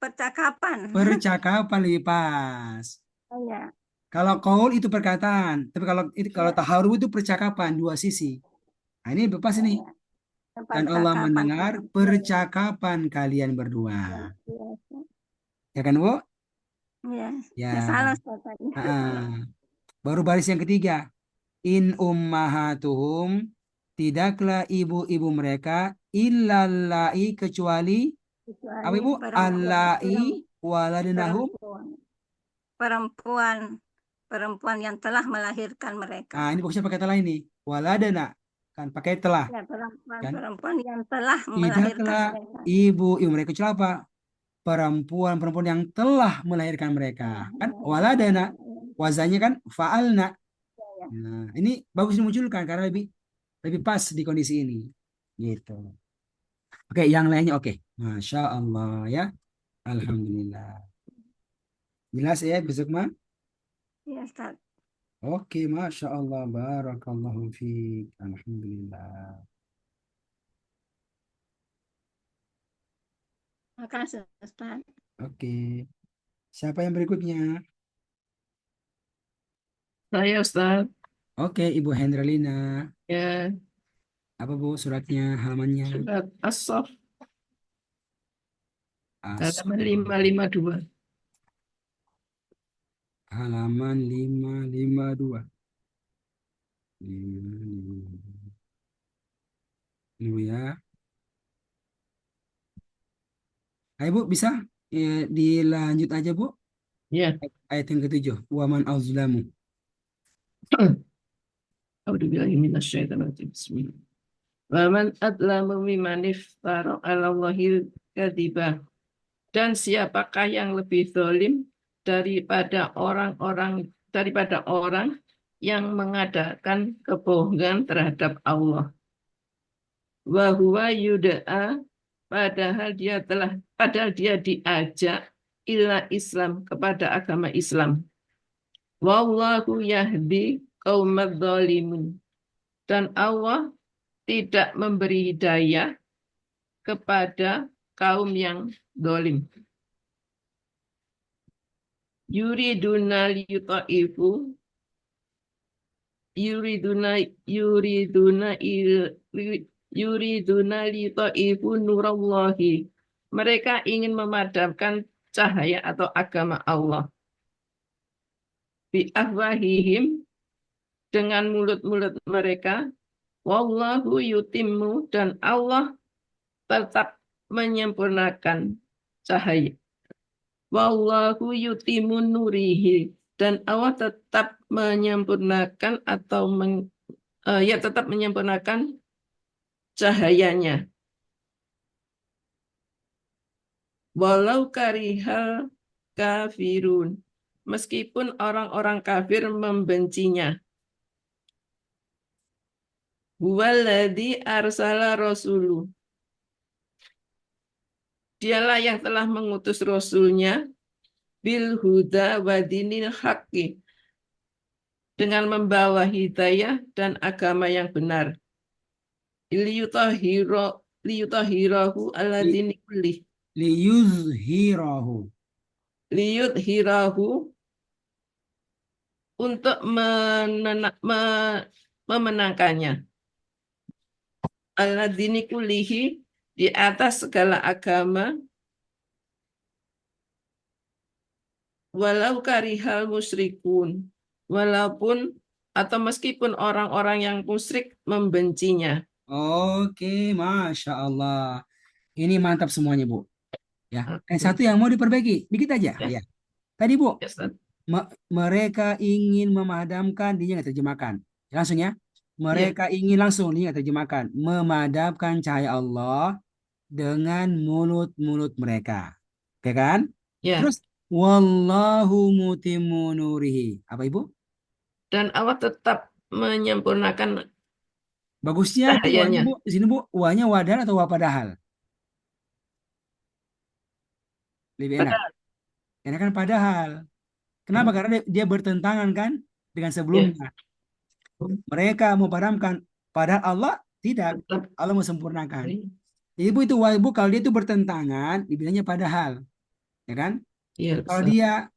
Percakapan. Percakapan lebih pas. Oh ya. Kalau qaul itu perkataan, tapi kalau tahawur itu percakapan dua sisi. Nah, ini lepas ini. Dan Allah mendengar percakapan kalian berdua. Ya kan, Bu? Ya. Ya. Salah tadi. Baru baris yang ketiga. In ummahatuhum, tidaklah ibu-ibu mereka illallai, kecuali apa, Ibu? Allai waladnahum. Perempuan yang telah melahirkan mereka. Ini bagusnya pakai telah ini. Waladana. Kan pakai telah. Ya, perempuan yang telah melahirkan Tidaklah mereka. ibu mereka, kecuali apa? Perempuan yang telah melahirkan mereka. Kan waladana. Wazannya kan fa'alna. Nah, ini bagus dimunculkan karena lebih pas di kondisi ini. Gitu. Oke, yang lainnya oke. Masya Allah ya. Alhamdulillah. Jelas ya, besok mah? Ya, Ustaz. Oke, Masya Allah. Barakallahu fiik. Alhamdulillah. Makasih, Ustaz. Oke. Siapa yang berikutnya? Saya Ustaz. Oke, Ibu Hendralina. Ya, Apa, Bu, suratnya, halamannya? surat As-Saff Halaman 552. Halaman 552. Ini ya. Ayo Bu, bisa dilanjut aja Bu. Ya. Ayat yang ke-7. Waman auzlamu. A'udzubillahi minasyaitonir rajim. Bismillah. Wa man adlamu mimman iftara 'alallahi kadziba. Dan siapakah yang lebih zalim daripada orang yang mengadakan kebohongan terhadap Allah. Wa huwa yud'a, padahal dia diajak ila Islam, kepada agama Islam. Wallahu yahdi qaumadz zalimin. Dan Allah tidak memberi hidayah kepada kaum yang zalim. Yuriduna liyutaifu liyutaifu nurallahi. Mereka ingin memadamkan cahaya atau agama Allah. Bi afwahihim, dengan mulut-mulut mereka. Wallahu yutimmu, dan Allah tetap menyempurnakan cahaya. Wallahu yutimmu nurihi, dan Allah tetap menyempurnakan tetap menyempurnakan cahayanya. Walau karihal kafirun, meskipun orang-orang kafir membencinya. Huwaladzi arsala rasuluh, dialah yang telah mengutus rasulnya bil huda wa dinil haqqi, dengan membawa hidayah dan agama yang benar. Liyutahhirahu ala dini kullih, Liyuzhirahu. liyudhirahu, untuk memenangkannya. Ala dini kullihi, di atas segala agama. Walau karihal musyrikun, walaupun atau meskipun orang-orang yang musyrik membencinya. Oke, Masya Allah. Ini mantap semuanya Bu. Ya, Oke. satu yang mau diperbaiki, dikit aja. Ya. Ya. Tadi Bu, Ya, Ustaz. mereka ingin memadamkan, dia nggak terjemahkan. Langsung ya. Mereka ingin langsung, dia nggak terjemahkan. Memadamkan cahaya Allah dengan mulut-mulut mereka. Oke kan? Ya. Terus, wallahu mutimmu nurihi. Apa Ibu? Dan Allah tetap menyempurnakan Bagusnya itu wanya cahayanya. Bu. Di sini Bu, wanya wadan atau wapadahal? Lebih enak. Padahal, Enak kan padahal. Kenapa? Karena dia bertentangan kan dengan ya, sebelumnya. Mereka mau padamkan, padahal Allah tidak. tetap. Allah mau sempurnakan. Ibu itu ibu kalau dia itu bertentangan, dibilangnya padahal, ya kan? Iya, Kalau Ustaz. dia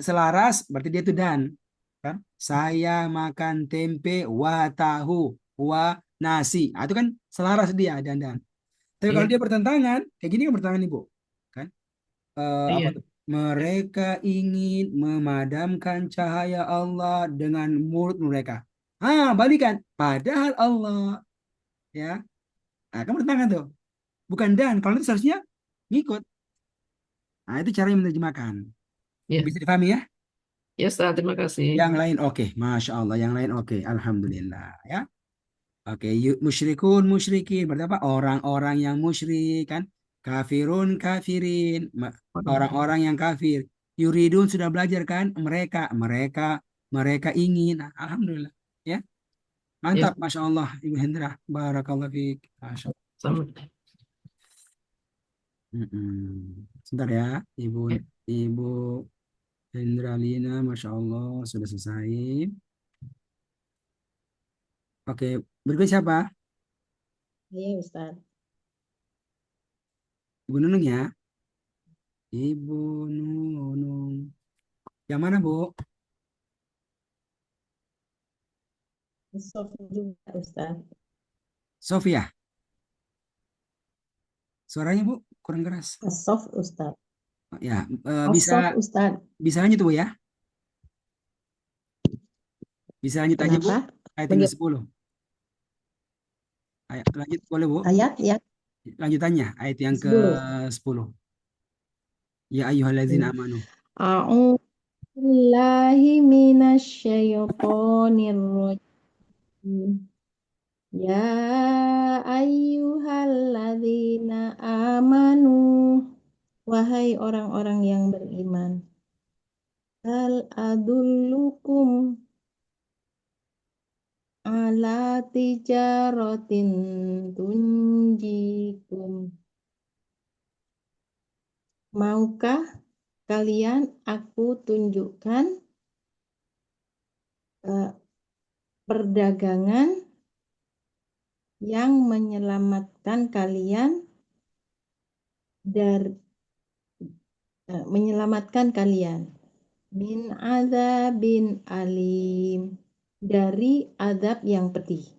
selaras, berarti dia itu dan, kan? Saya makan tempe, wa tahu, wa nasi. Nah, itu kan selaras dia dan. Tapi kalau Iya, dia bertentangan, kayak gini kan bertentangan ibu, kan? Apa iya. tuh? Mereka ingin memadamkan cahaya Allah dengan mulut mereka. Balikan. Padahal Allah, ya. Nah, kamu bertentangan tuh. Bukan dan. Kalau itu seharusnya ngikut. Nah, itu cara menerjemahkan. Iya. Bisa dipahami ya? Ya, Ustaz, terima kasih. Yang lain oke. Masya Allah. Yang lain oke. Alhamdulillah. Ya. Oke. Musyrikun, musyrikin. Berarti apa? Orang-orang yang musyrik, kan? Kafirun, kafirin. Orang-orang yang kafir. Yuridun sudah belajar kan? Mereka ingin. Nah, alhamdulillah. Ya. Ya, Mantap. Masya Allah. Ibu Hendra. Barakallah fiik. Masya Allah. sama. Sebentar ya. Ibu Ya. Ibu Hendralina. Masya Allah. Sudah selesai. Oke. Berikut siapa? Iya, Ustaz. Ibu Nunung ya. Ibu Nunung. Yang mana, Bu? Sofi juga, Ustaz. Sofia. Suaranya, Bu, kurang keras. As-Saff Ustaz. Ya, As-Saff Ustaz. bisa lanjut Bu ya. Bisa lanjut aja Bu. Kenapa? Ayat yang ke-10. Lanjut boleh Bu. Ayat ya. Lanjutannya ayat yang 10. ke-10. Ya ayyuhallazina amanu. A'udzu billahi minasyaitonir rajim. Ya ayyuhalladzina amanu. Wahai orang-orang yang beriman. Hal adullukum ala tijaratin tunjikum. Maukah kalian aku tunjukkan perdagangan yang menyelamatkan kalian dari min adzabin alim, dari azab yang pedih.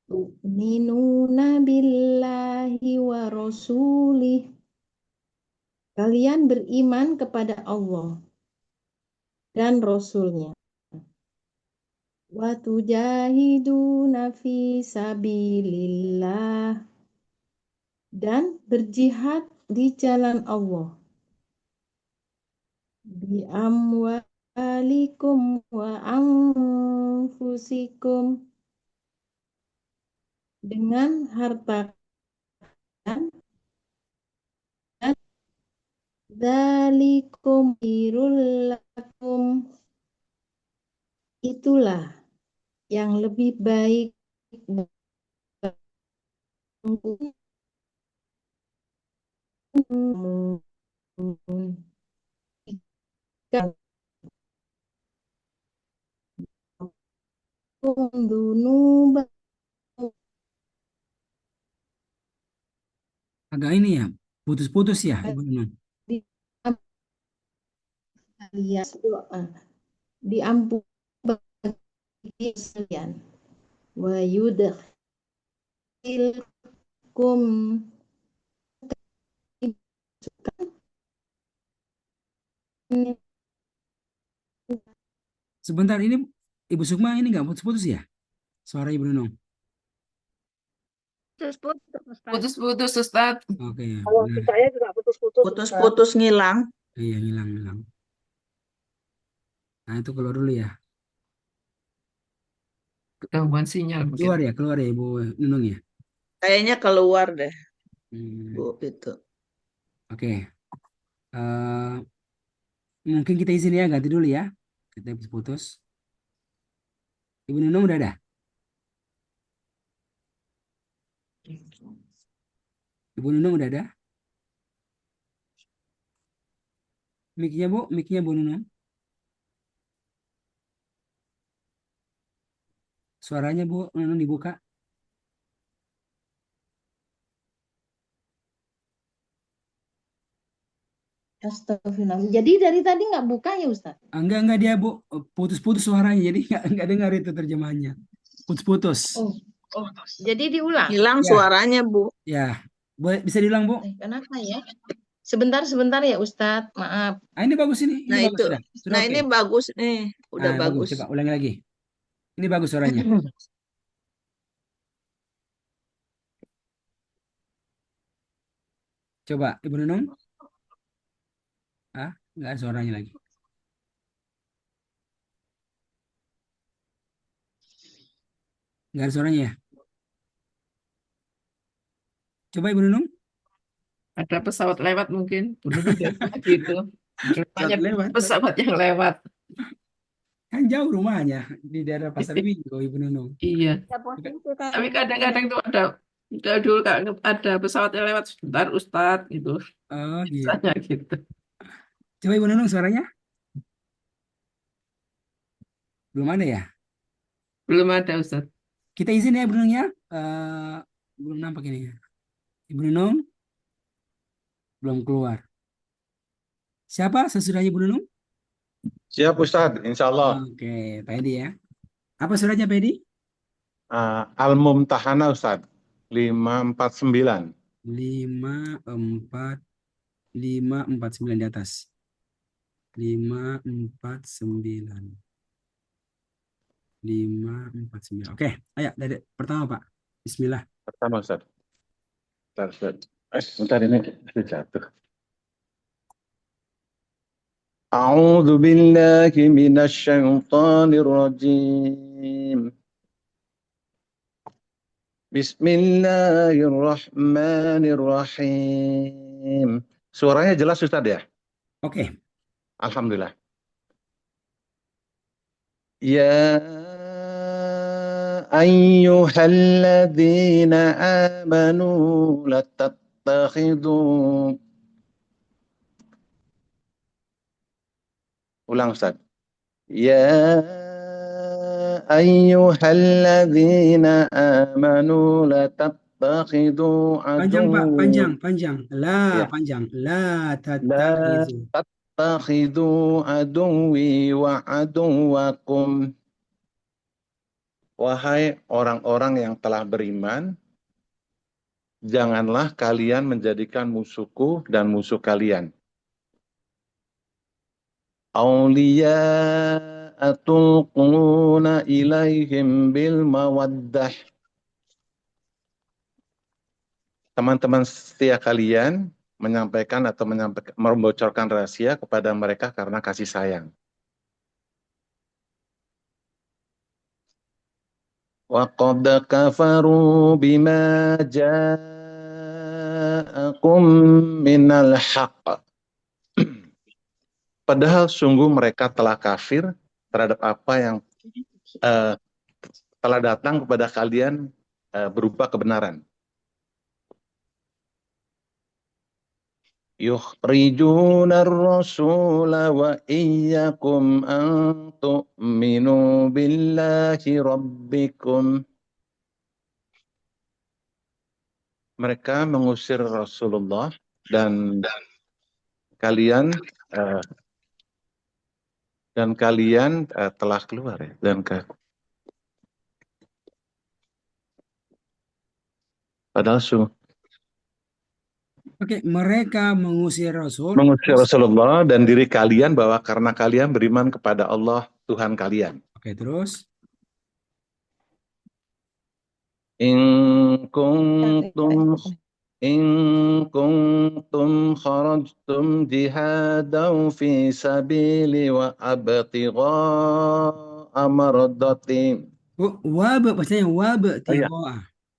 Tu'minuna billahi wa rasulih. Kalian beriman kepada Allah dan Rasulnya. Wa tujahiduna fi sabilillah. Dan berjihad di jalan Allah. Bi amwalikum wa anfusikum. Dengan harta kalian. Dzalikum khairul lakum. Itulah yang lebih baik Agak ini ya, putus-putus ya Ibu Nunung. Diampuni bagi kalian. Wa yudkhilkum Sebentar ini Ibu Sukma ini nggak putus-putus ya? Suara Ibu Nunung. Putus-putus, Ustaz. Putus-putus Ustaz. Oke. Kalau Nah, saya juga putus-putus. Putus-putus ngilang. iya hilang. Nah, itu keluar dulu ya. Gangguan sinyal mungkin. Keluar ya Ibu Nunung ya. Kayaknya keluar deh, Hmm, Bu, itu. Oke. Mungkin kita izin ya, ganti dulu ya. Kita putus. Ibu Nunung udah ada? Ibu Nunung udah ada? Mic-nya Bu Nunung. Suaranya Bu Nunung dibuka. Astagfirullah. Jadi dari tadi nggak buka ya Ustaz? Enggak dia Bu, putus-putus suaranya, jadi nggak dengar itu terjemahannya. Putus-putus. Oh, jadi diulang. Hilang Ya. suaranya, Bu. Ya, bisa diulang Bu? Kenapa ya? Sebentar ya Ustaz. Maaf. Ini bagus ini. Nah, Bagus itu. sudah. Nah, oke. ini bagus nih. Udah Nah, bagus. Coba ulangi lagi. Ini bagus suaranya. Coba Ibu Nunung. Nggak ada suaranya lagi. Nggak ada suaranya ya. Coba Ibu Nunung. Ada pesawat lewat mungkin. Dulu gitu. Rupanya Lewat. pesawat yang lewat. Kan jauh rumahnya di daerah Pasar Minggu Ibu Nunung. Iya. Ya, posisi Tapi kayaknya. kadang-kadang tuh dulu ada pesawat yang lewat sebentar Ustadz gitu. Oh gitu. Misalnya gitu. Coba Ibu Nunung suaranya. Belum ada ya? Belum ada Ustadz. Kita izin ya Ibu Nunung ya. Belum nampak ini. Ibu Nunung belum keluar. Siapa sesudahnya Ibu Nunung? Siap Ustadz, insya Allah. Oke, Pak Edi ya. Apa suratnya Pak Edi? Al-Mumtahana Ustadz, 549. 549 di atas. 549. 549. Oke, ayo dari pertama Pak. Bismillah. Pertama Ustaz. Bentar, Ustaz. Bentar ini jatuh. A'udzu billahi minasyaitonir rajim. Bismillahirrahmanirrahim. Suaranya jelas Ustaz ya? Oke. Alhamdulillah. Ya ayyuhalladzina amanu la tattakhidhu. Ulang Ustaz. Ya ayyuhalladzina amanu la tattakhidhu Panjang Pak, aduwwan. panjang. Ya. Panjang. La La tattakhizu. tattakhidhu aduwwi wa aduwwakum. Wahai orang-orang yang telah beriman, janganlah kalian menjadikan musuhku dan musuh kalian. Awliya'a tulquna ilaihim bil mawaddah. Teman-teman setia kalian menyampaikan atau membocorkan rahasia kepada mereka karena kasih sayang. Wa qad kafaru bima ja'akum minal haqq. Padahal sungguh mereka telah kafir terhadap apa yang telah datang kepada kalian berupa kebenaran. Yukhrijuna ar-rasula wa iyyakum an tu'minu billahi rabbikum. Mereka mengusir Rasulullah dan kalian telah keluar ya, padahal Oke, mereka mengusir Rasul. mengusir Rasulullah dan diri kalian bahwa karena kalian beriman kepada Allah Tuhan kalian. Oke, terus. In kuntum kharajtum jihadan fi sabili wa abtigha'a mardati. Bacanya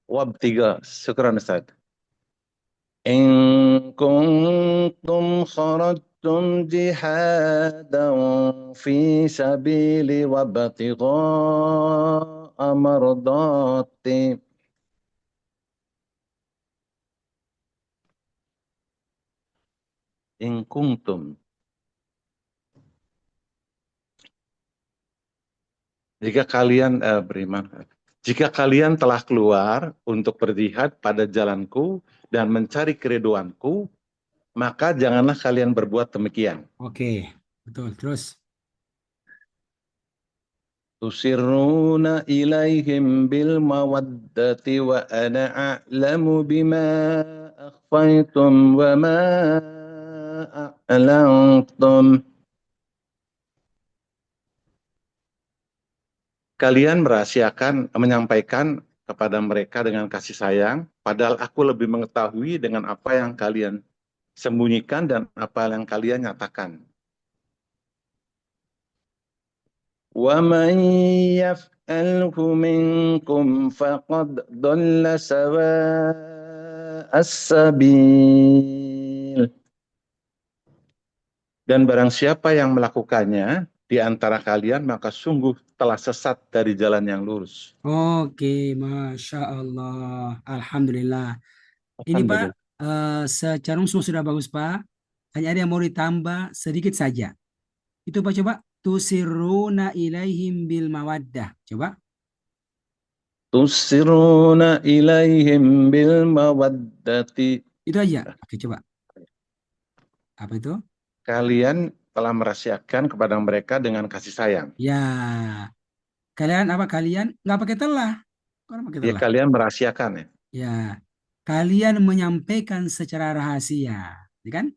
Wabtigha. Syukran Ustaz. In kuntum kharajtum jihadan fi sabili wa abtigha'a mardati. In kuntum. Jika kalian beriman, jika kalian telah keluar untuk berjihad pada jalanku dan mencari keriduanku, maka janganlah kalian berbuat demikian. Oke, betul. Terus. Tusirruna ilaihim bil mawaddati wa ana a'lamu bima akhfaytum wa ma a'lantum. Kalian menyampaikan kepada mereka dengan kasih sayang, padahal aku lebih mengetahui dengan apa yang kalian sembunyikan dan apa yang kalian nyatakan. Wa man yaf'alhu minkum faqad dhalla sawa'as sabil. Dan barang siapa yang melakukannya di antara kalian, maka sungguh telah sesat dari jalan yang lurus. Oke, Masya Allah. Alhamdulillah. Ini Pak, secara umum sudah bagus Pak. Hanya ada yang mau ditambah sedikit saja. Itu Pak, coba. Tusirruna ilaihim bil mawaddah. Coba. Tusirruna ilaihim bil mawaddati. Itu aja. Oke, coba. Apa itu? Kalian telah merahasiakan kepada mereka dengan kasih sayang. Ya. Kalian apa? Kalian nggak pakai telah. Kalian pakai Ya, telah. kalian merahasiakan ya. Ya. kalian menyampaikan secara rahasia, ya kan?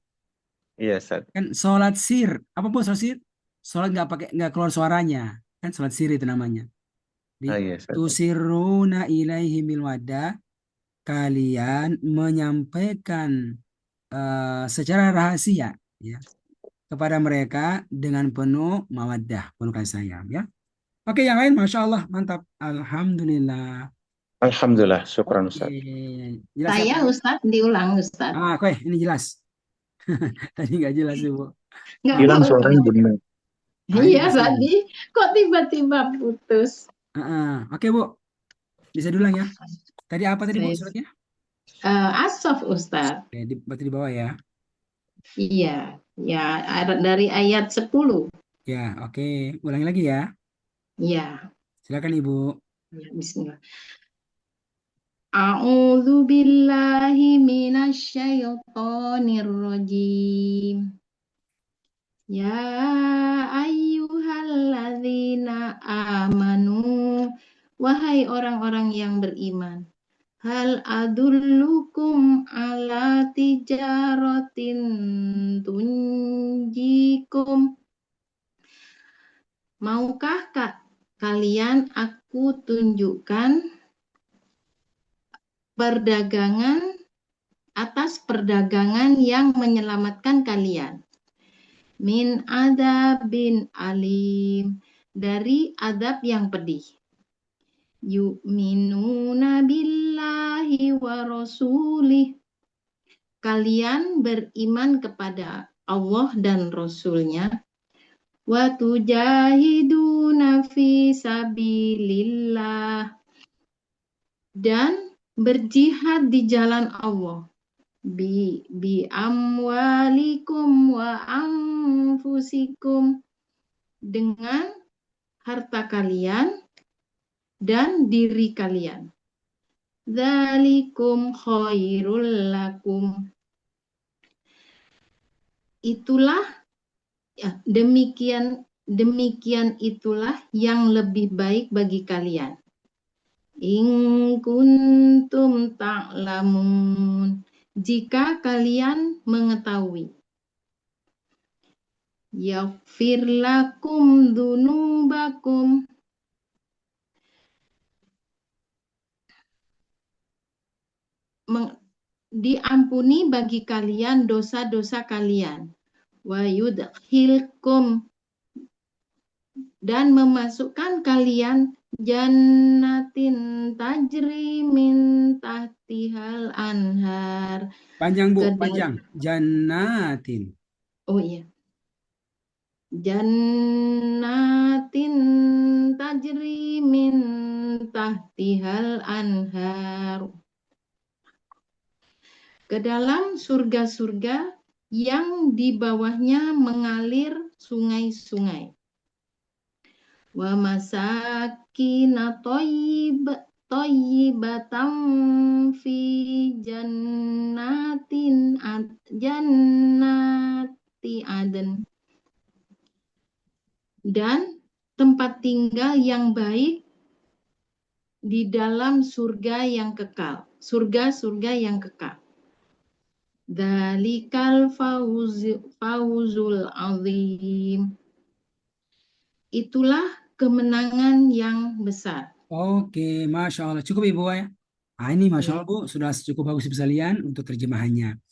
Iya, Ustaz. Kan sholat sir, apa bu sholat sir? Sholat nggak keluar suaranya, kan sholat sir itu namanya. Di Iya, Ustaz. tusiruna ilaihi bil waddah, kalian menyampaikan secara rahasia, ya, kepada mereka dengan penuh mawaddah, penuh kasih sayang, ya. Oke, yang lain, masya Allah, mantap, alhamdulillah. Alhamdulillah, syukran Oke, Ustaz. jelas ya, Saya Pak? Ustadz diulang Ustadz. Oke, ini jelas. Tadi nggak jelas Bu. Nggak Hilang tahu suaranya kenapa. benar. Ini Iya masih. tadi kok tiba-tiba putus. Oke Bu, bisa diulang ya. Tadi apa tadi Bu Saya suratnya? Asaf Ustadz. Oke, berarti di bawah ya. Iya, ya dari ayat 10. Ya, oke. Ulangi lagi ya. Iya, Silakan Ibu. ya, bismillah. A'udzu billahi minasyaitonir rajim. Ya ayyuhalladzina amanu, wahai orang-orang yang beriman. Hal adullukum ala tijaratin tunjikum. Maukah kalian aku tunjukkan perdagangan yang menyelamatkan kalian? Min adabin alim, dari adab yang pedih. Yu'minuna billahi wa rasulih, kalian beriman kepada Allah dan Rasulnya. Wa tujahiduna fi sabilillah, dan berjihad di jalan Allah. Bi amwalikum wa anfusikum, dengan harta kalian dan diri kalian. Dzalikum khairul lakum, itulah ya, demikian itulah yang lebih baik bagi kalian. In kuntum ta'lamun, jika kalian mengetahui. Yaghfir lakum dzunubakum, diampuni bagi kalian dosa-dosa kalian. Wa yudkhilkum, dan memasukkan kalian jannatin tajri min tahtihal anhar. Panjang Bu, panjang. Jannatin. Oh iya. Jannatin tajri min tahtihal anhar. Ke dalam surga-surga yang di bawahnya mengalir sungai-sungai. Wa masakina thayyibatan fi jannati aden, dan tempat tinggal yang baik di dalam surga yang kekal, surga-surga yang kekal. Dzalikal fawzul azim, itulah kemenangan yang besar. Oke, masya Allah. Cukup Ibu ya. Ini masya Allah Bu, sudah cukup bagus sekalian untuk terjemahannya.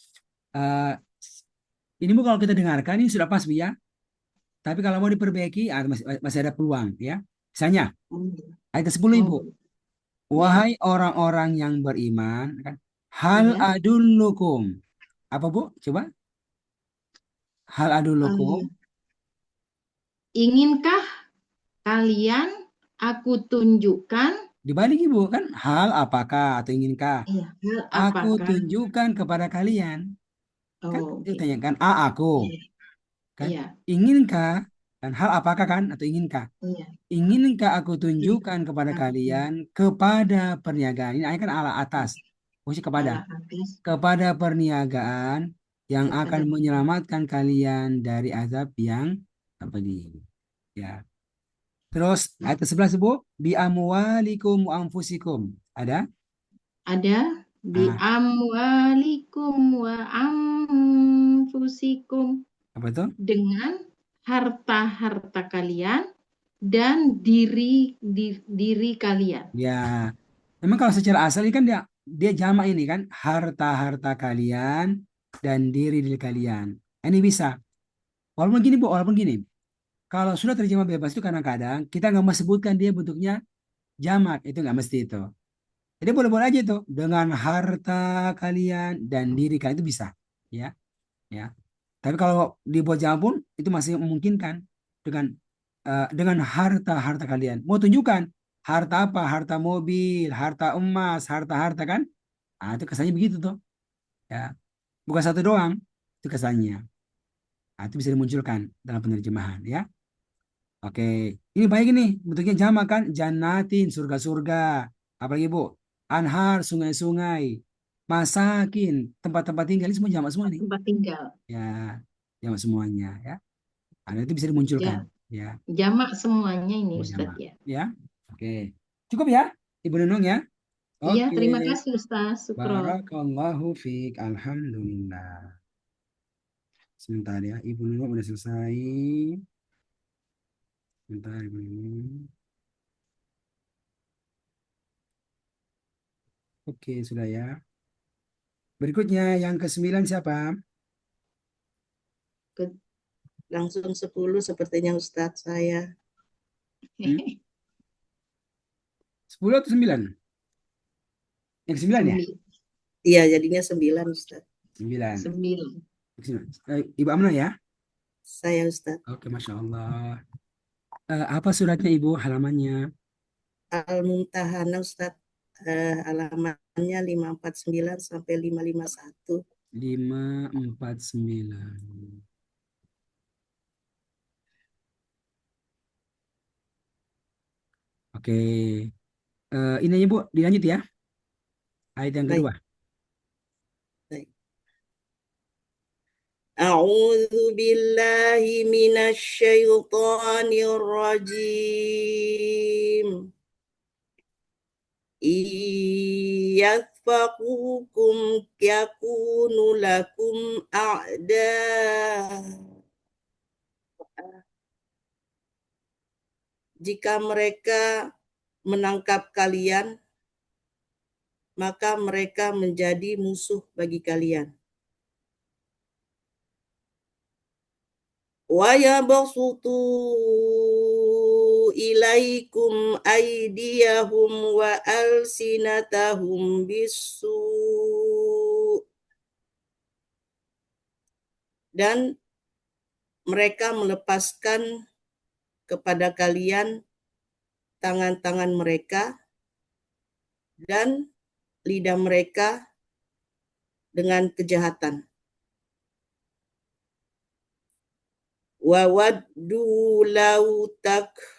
Ini Bu kalau kita dengarkan ini sudah pas Bu ya. Tapi kalau mau diperbaiki masih ada peluang ya. Misalnya ayat 10 Ibu. Wahai orang-orang yang beriman, kan? Hal adullukum. Apa Bu? Coba. Hal adullukum. Inkah kalian aku tunjukkan? Dibalik Ibu kan. Hal apakah atau inginkah? Iya, hal Aku apakah? tunjukkan kepada kalian. Kan ditanyakan aku. Kan? Iya. Iginkah? Dan hal apakah kan? Atau inginkah? Iya. Inginkah aku tunjukkan kepada kalian kepada perniagaan? Ini kan ala atas. Posisi kepada perniagaan yang akan menyelamatkan kalian dari azab yang pedih. Ya. Terus ayat 11 Bu, bi amwalikum wa anfusikum. Ada? Ada. Bi Ah, amwalikum wa anfusikum. apa itu? Dengan harta-harta kalian dan diri kalian. Ya, memang kalau secara asal ini kan dia jamak ini kan harta-harta kalian dan diri kalian. Ini bisa. Walaupun gini Bu, walaupun gini. Kalau sudah terjemah bebas itu kadang-kadang kita nggak mau sebutkan dia bentuknya jamak, itu nggak mesti itu. Jadi boleh-boleh aja itu dengan harta kalian dan diri kalian itu bisa, ya, ya. Tapi kalau dibuat jamak pun itu masih memungkinkan dengan harta-harta kalian. Mau tunjukkan harta apa? Harta mobil, harta emas, harta-harta kan? Ah, itu kesannya begitu tuh, ya. Bukan satu doang, itu kesannya. Ah, itu bisa dimunculkan dalam penerjemahan, ya. Oke, ini baik nih, bentuknya jamak kan, jannatin, surga-surga, apalagi Bu, anhar, sungai-sungai, masakin, tempat-tempat tinggal, ini semua jamak semua nih, Tempat tinggal. ya, jamak semuanya, ya, nah, itu bisa dimunculkan, ya, Jamak semuanya ini semua Ustadz jamak, ya. ya, oke, cukup ya, Ibu Nunung ya, Iya, oke, terima kasih Ustadz Sukro. barakallahu fiik, alhamdulillah, sebentar ya, Ibu Nunung udah selesai, sebentar Ibu Nunung, oke, sudah ya. Berikutnya yang ke-9 siapa? Langsung 10 sepertinya Ustadz saya. 10 atau 9? Yang 9 ya? Iya, jadinya 9 Ustadz. 9. 9. Ibu Amna ya? Saya Ustadz. Oke, Masya Allah. Apa suratnya Ibu? Halamannya? Al-Mumtahanah Ustadz. Halamannya 549 sampai 551. 549. Oke. Ini aja Bu, dilanjut ya. Ayat yang kedua. Baik. A'udzu billahi minasy syaithanir rajim. Yathfaqukum yakunu lakum a'da. Jika mereka menangkap kalian, maka mereka menjadi musuh bagi kalian. Wa yabsutu ilaikum aydiyahum wa alsinatahum bisu. Dan mereka melepaskan kepada kalian tangan-tangan mereka dan lidah mereka dengan kejahatan. Wa waddu law takfurun.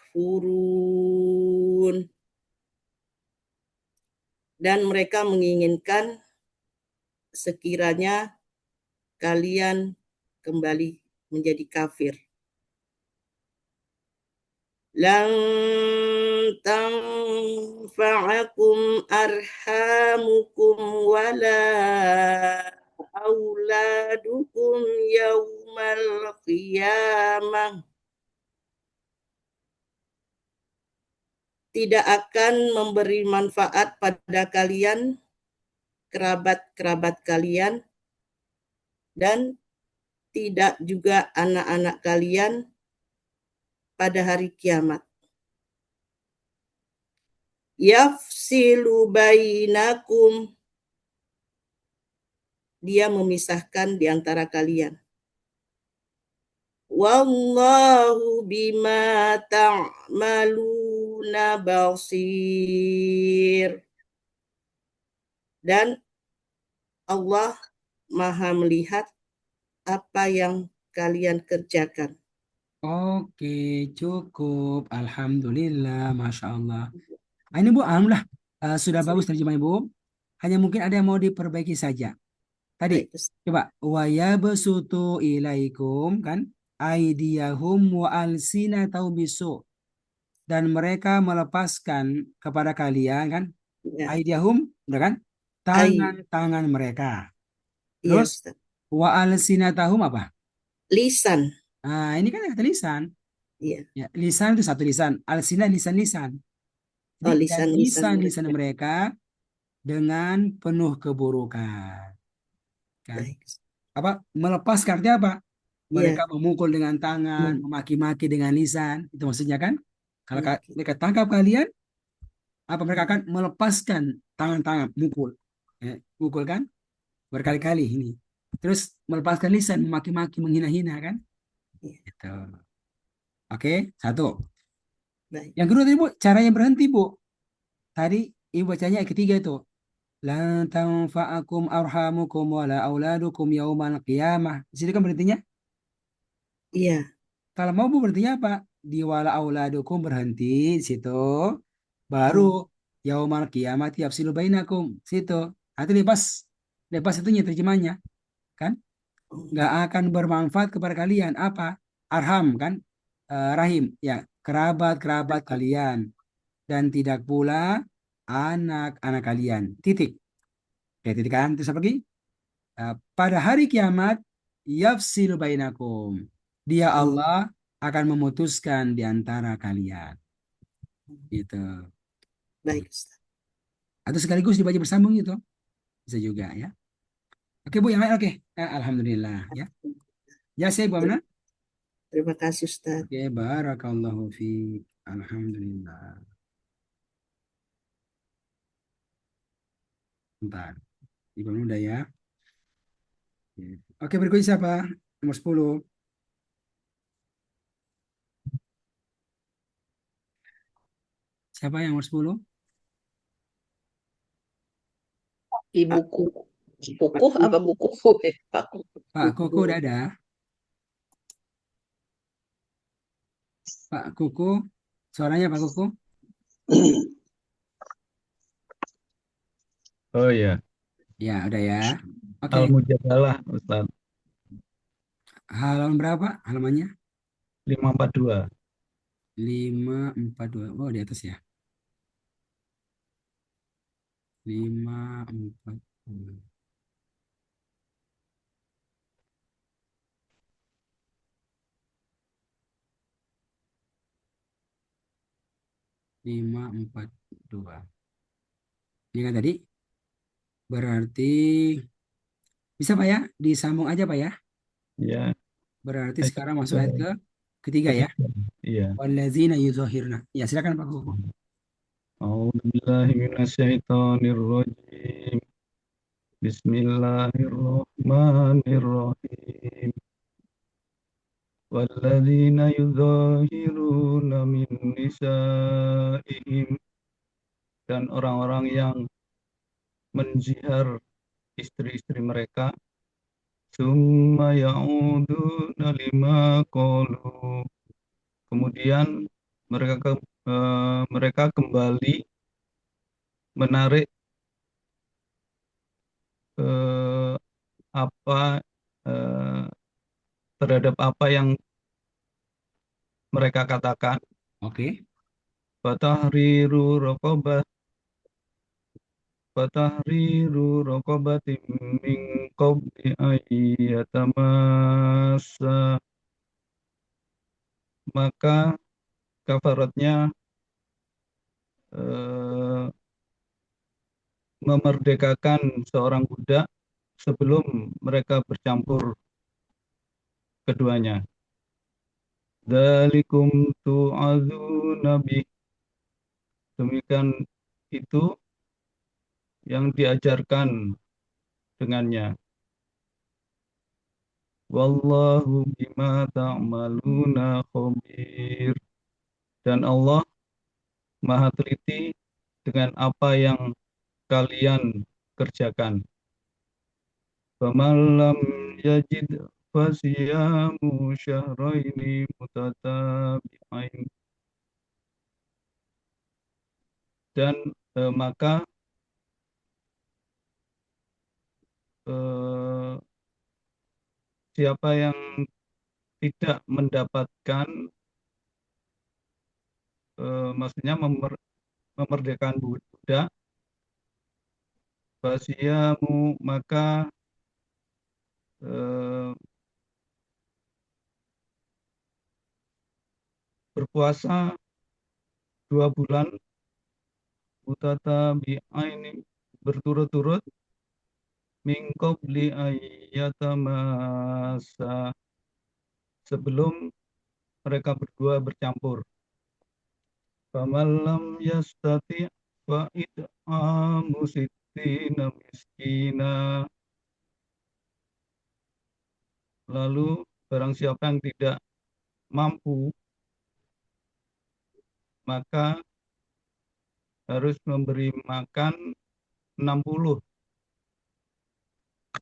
Dan mereka menginginkan sekiranya kalian kembali menjadi kafir. Lan tanfa'akum arhamukum wala auladukum yaumal qiyamah. Tidak akan memberi manfaat pada kalian, kerabat-kerabat kalian, dan tidak juga anak-anak kalian pada hari kiamat. Yafsilu bainakum. Dia memisahkan di antara kalian. Wallahu bima ta'maluna basir. Dan Allah Maha melihat apa yang kalian kerjakan. Oke, cukup. Alhamdulillah, Masya Allah. Nah, ini Bu, Alhamdulillah. Sudah bagus terjemah Ibu. Hanya mungkin ada yang mau diperbaiki saja. Tadi, coba. Wa yabsutu ilaikum, kan? Aidiyahum wa alsinatau bisu. Dan mereka melepaskan kepada kalian, kan? Ya. Aidiyahum, udah kan? tangan-tangan mereka. Iya, Terus Ustaz. wa alsinatahum apa? Lisan. Nah, ini kan kata lisan. Iya. Ya, lisan itu satu lisan. Alsina lisan-lisan. Oh, Jadi dan lisan-lisan lisan-lisan mereka. mereka dengan penuh keburukan. Kan? Baik. Apa? Melepaskan artinya apa? Iya. Mereka memukul dengan tangan, memaki-maki dengan lisan. Itu maksudnya kan? Kalau Oke. mereka tangkap kalian, apa mereka akan melepaskan tangan-tangan, mukul. Mukul kan? Berkali-kali ini. Terus melepaskan lisan, memaki-maki, menghina-hina kan? Iya. Gitu. Oke, satu. Baik. Yang kedua tadi Bu, caranya berhenti Bu. Tadi Ibu bacanya ayat ketiga itu. Lan tanfa'akum arhamukum wala auladukum yaumal qiyamah. Di situ kan berhentinya. Iya. Kalau mau Bu berhentinya apa? Di wala auladukum berhenti di situ. Baru yaumal qiyamah yafsilu bainakum. Situ. Nanti lepas itunya terjemahnya. Kan? Nggak akan bermanfaat kepada kalian. Apa? Arham kan? Rahim. Ya, kerabat-kerabat kalian. Dan tidak pula anak-anak kalian. Titik. Oke, titik kan? Terus apa lagi? Pada hari kiamat, yafsilu bainakum. Dia Allah akan memutuskan di antara kalian. Gitu. Baik, Ustaz. Atau sekaligus dibaca bersambung gitu. Bisa juga ya. Oke Bu, yang lain oke. Alhamdulillah ya. Ya saya Bu Amna. Terima kasih, Ustaz. Oke, barakallahu fiik. Alhamdulillah. Bentar. Ibu Amna udah ya. Oke, berikutnya siapa? Nomor 10. Siapa yang nomor 10? Ibuku. Kukuh apa buku? Pak Kukuh. Pak Koko udah ada. Pak Koko. Suaranya Pak Koko. Oh iya, Ya, udah ya. Oke. Al-Mujadalah, Ustaz. Halaman berapa halamannya? 542. 542. Oh, di atas ya. 542. 542. Ini kan tadi. Berarti bisa Pak ya? Disambung aja Pak ya. Iya. Berarti sekarang masuk ayat ketiga ya. Iya. Wallazina yuzahirna. Ya, silakan Pak Koko. A'udzubillahi minasyaitonirrajim. Bismillahirrahmanirrahim. Walladzina yuzahiruna min nisa'ihim, dan orang-orang yang menjihar istri-istri mereka, summa ya'uduna lima qalu, kemudian mereka kembali menarik terhadap apa yang mereka katakan. Oke. Fatahriru raqabatin min qabli ayyatamassa, maka kafaratnya memerdekakan seorang budak sebelum mereka bercampur keduanya. Dzalikum tu'adzuna bih, demikian itu yang diajarkan dengannya. Wallahu bima ta'maluna khabir, dan Allah Maha teliti dengan apa yang kalian kerjakan. Faman lam yajid fasiyamu syahraini mutatabi'ain, dan maka siapa yang tidak mendapatkan maksudnya memerdekakan budak, fasiyamu, maka eh, berpuasa 2 bulan mutatabi'aini, berturut-turut, min qabli ayyatamasa, sebelum mereka berdua bercampur. Faman lam yastati fa it'amu sittina miskina. Lalu barang siapa yang tidak mampu, maka harus memberi makan 60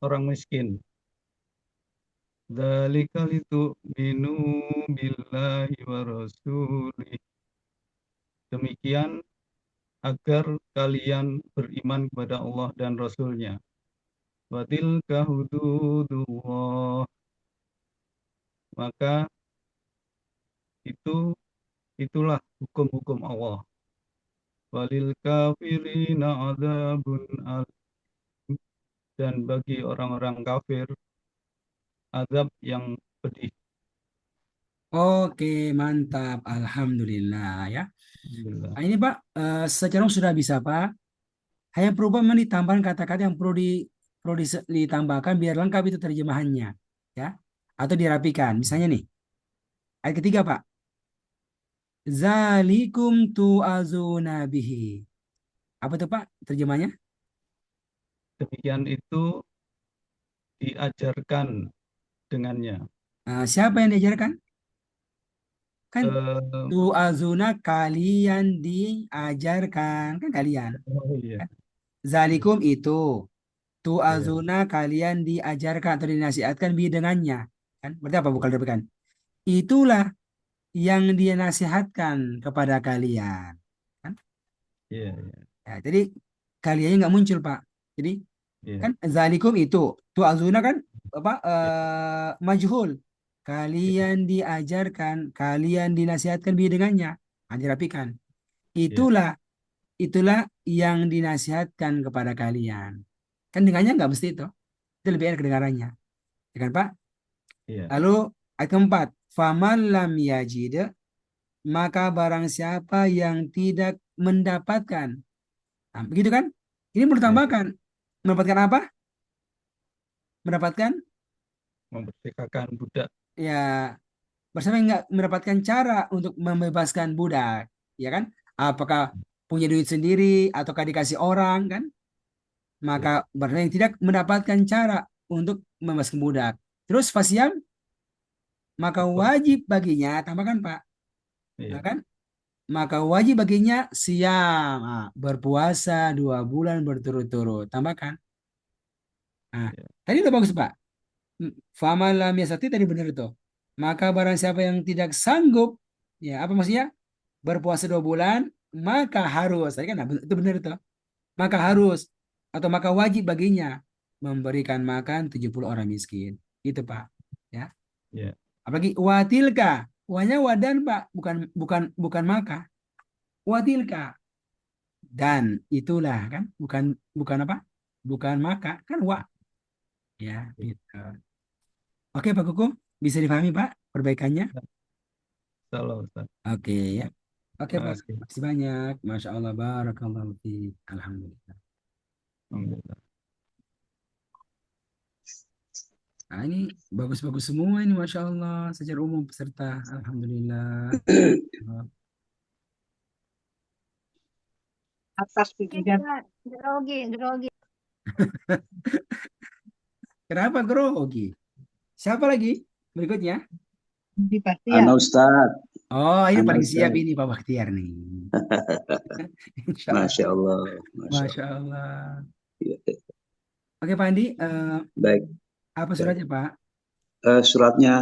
orang miskin. Dzalika litu'minu billahi wa rasulih. Demikian agar kalian beriman kepada Allah dan Rasul-Nya. Wa tilka hududullah, maka itulah hukum-hukum Allah. Walil kafirina adzabun alim, dan bagi orang-orang kafir azab yang pedih. Oke, mantap. Alhamdulillah ya. Alhamdulillah. Nah, ini Pak, secara umum sudah bisa Pak. Hanya perlu memang ditambahkan kata-kata yang perlu ditambahkan biar lengkap itu terjemahannya, ya. Atau dirapikan. Misalnya nih, ayat ketiga Pak. Zalikum tu'azuna bihi. Apa tuh Pak terjemahnya? Demikian itu diajarkan dengannya. Nah, siapa yang diajarkan? Kan Eh, tu'azuna kalian diajarkan. Kan kalian. oh iya, Kan? Zalikum itu. iya, Tu'azuna kalian diajarkan atau dinasihatkan bi dengannya. Kan? Berarti apa bukan demikian? Itulah yang dia nasihatkan kepada kalian. Kan? iya, iya, Ya, jadi kaliannya nggak muncul Pak. Jadi iya, kan zalikum itu. Tu'azuna kan apa iya, majhul. iya, Kalian diajarkan, kalian dinasihatkan bi dengannya. Nah, dirapikan. iya, Itulah yang dinasihatkan kepada kalian. Kan dengannya nggak mesti itu. Itu lebih enak kedengarannya. Ya kan Pak? iya, Lalu ayat keempat, faman lam yajid, maka barang siapa yang tidak mendapatkan. Nah, begitu kan? Ini perlu iya. tambahkan. Mendapatkan apa? Mendapatkan Memerdekakan budak. ya bersama nggak mendapatkan cara untuk membebaskan budak, ya kan? Apakah punya duit sendiri ataukah dikasih orang kan? Iya, Maka barang yang tidak mendapatkan cara untuk membebaskan budak. Terus fasiam, maka berpuasa. wajib baginya, tambahkan Pak, nah, Iya, kan? Maka wajib baginya siam, berpuasa 2 bulan berturut-turut. Tambahkan. Nah, iya, tadi udah bagus Pak. Fama lam yastati tadi benar itu. Maka barang siapa yang tidak sanggup, ya apa maksudnya? Berpuasa 2 bulan, maka harus. Tadi kan nah, itu benar itu. Maka harus atau maka wajib baginya memberikan makan 70 orang miskin. Itu Pak. Ya. iya, Apalagi watilka. Wanya wadan Pak, bukan maka. Watilka. Dan itulah kan, bukan bukan apa? Bukan maka, kan wa. Ya, iya. gitu. Oke Pak Kuku, bisa dipahami Pak perbaikannya? Salah, Ustaz. Oke ya. Oke Pak, Makasih. makasih banyak. Masya Allah, barakallahu fiik. Alhamdulillah. Alhamdulillah. Nah, ini bagus-bagus semua ini Masya Allah. Secara umum peserta. Alhamdulillah. Atas bimbingan Grogi. Kenapa grogi? Siapa lagi berikutnya? di pasti ya. Ana Ustaz, Oh, ini Ana paling siap Ustaz. ini Pak Bakhtiar nih. Insya Allah. Masya Allah, Masya Masya Allah. Allah. Ya, Oke Pak Andi, baik, apa baik. suratnya Pak? Suratnya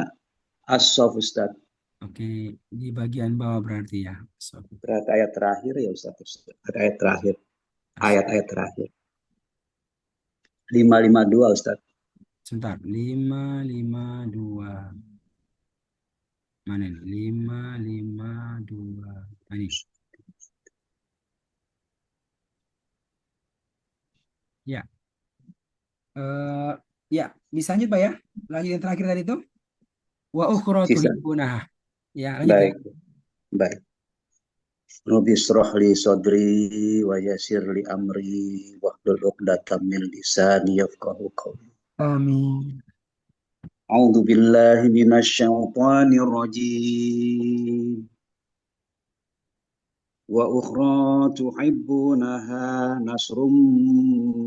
As-Saff Ustaz. Oke, di bagian bawah berarti ya. So, Berat ayat terakhir ya Ustaz. Ayat terakhir. Ayat-ayat terakhir. 552 Ustaz. sebentar, 552. Mana ini? 552. Nah, ini. Ya. Eh, ya, bisa lanjut Pak ya. Lanjut yang terakhir tadi itu. Wa ukhra Sisa. tuhibbunaha. Ya, lanjut ya. Baik, baik. Rabbi israh li sadri wa yassir li amri wahlul 'uqdatam min lisani yafqahu qawli. Amin. A'udzu billahi minasy syaithanir rajim. Wa ukhra tuhibbunaha nasrum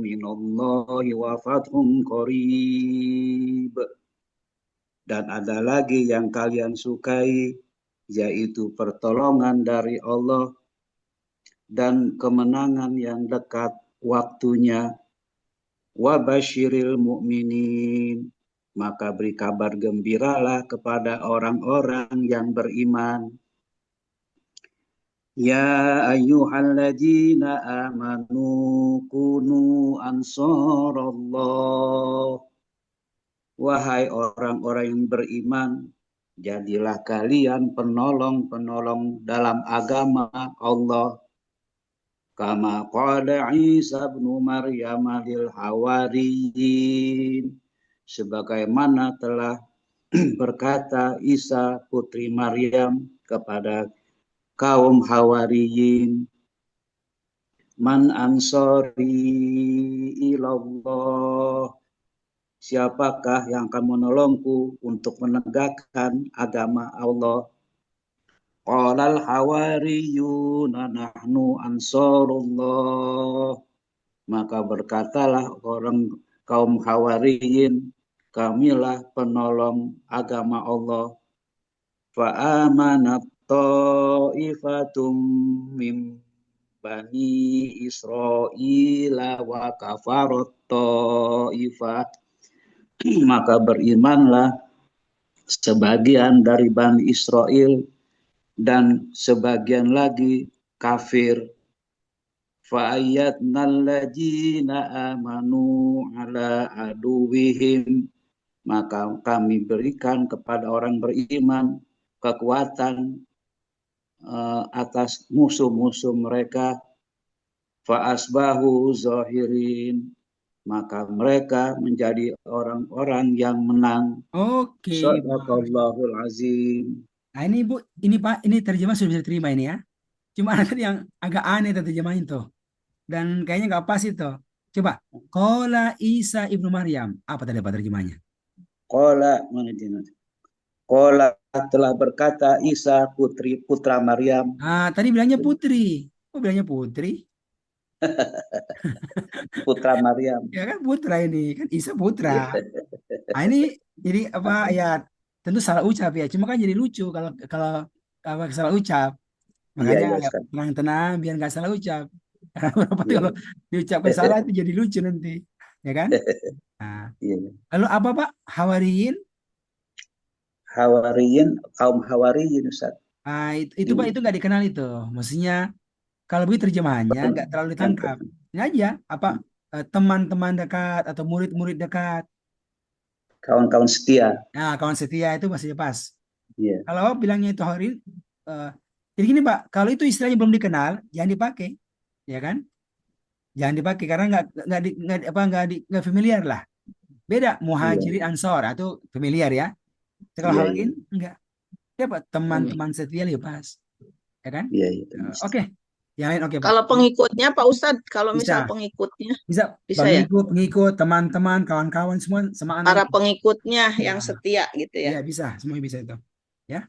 minallahi wa fathun qarib. Dan ada lagi yang kalian sukai, yaitu pertolongan dari Allah dan kemenangan yang dekat waktunya. Wa basyiril mu'minin, maka beri kabar gembiralah kepada orang-orang yang beriman. Ya ayyuhalladzina amanu kunu ansarallah. Wahai orang-orang yang beriman, jadilah kalian penolong-penolong dalam agama Allah. Kama qala Isa bin Maryam lil hawariyin, sebagaimana telah berkata Isa putri Maryam kepada kaum hawariyin, man ansari ilallah, siapakah yang akan menolongku untuk menegakkan agama Allah? Qalal hawariyuna nahnu ansarullah, maka berkatalah orang kaum hawariyin, kamilah penolong agama Allah. Fa amanat ta'ifatum mim bani Israila wa kafarat ta'ifah, maka berimanlah sebagian dari Bani Israel dan sebagian lagi kafir. Fa'ayyadnal ladzina amanu ala aduwihim, maka kami berikan kepada orang beriman kekuatan atas musuh-musuh mereka. Fa'asbahu zahirin, maka mereka menjadi orang-orang yang menang. Oke. Shadaqallahul azim. Nah ini Bu, ini Pak, ini terjemah sudah bisa diterima ini ya. Cuma ada tadi yang agak aneh terjemahin tuh. Dan kayaknya nggak pas itu. Coba. Qala Isa ibnu Maryam. Apa tadi Pak terjemahnya? Qala, mana dia nanti? Qala, telah berkata Isa putra Maryam. Ah, tadi bilangnya putri. Kok bilangnya putri? Putra Maryam. Ya kan putra ini, kan Isa putra. Nah ini jadi apa ya, tentu salah ucap ya. Cuma kan jadi lucu kalau kalau apa salah ucap. Makanya Iya, ya, Ustaz. tenang-tenang biar nggak salah ucap. Karena beberapa tuh kalau diucapkan salah itu jadi lucu nanti, ya kan? Nah, Iya. lalu apa Pak? Hawariyin? Hawariyin, kaum hawariyin, Ustaz. Ah, itu Pak, itu nggak dikenal itu. Maksudnya kalau begitu terjemahannya nggak terlalu ditangkap. Ini aja apa teman-teman dekat atau murid-murid dekat. Kawan-kawan setia. Nah, kawan setia itu masih pas. Iya. Kalau bilangnya itu hawariyin, jadi gini Pak, kalau itu istilahnya belum dikenal, jangan dipakai, ya kan? Jangan dipakai karena nggak familiar lah. Beda muhajirin ansor itu familiar ya. Kalau Iya, hawariyin enggak. Ya Pak, teman-teman setia ya pas, ya kan? Iya, iya. Oke. Yang lain oke Pak. Kalau pengikutnya Pak Ustadz, kalau Bisa. misal pengikutnya Bisa bisa ya? pengikut, teman-teman, kawan-kawan semua sama anak. Para pengikutnya Ya. yang setia gitu ya. Iya, bisa, semuanya bisa itu. Ya.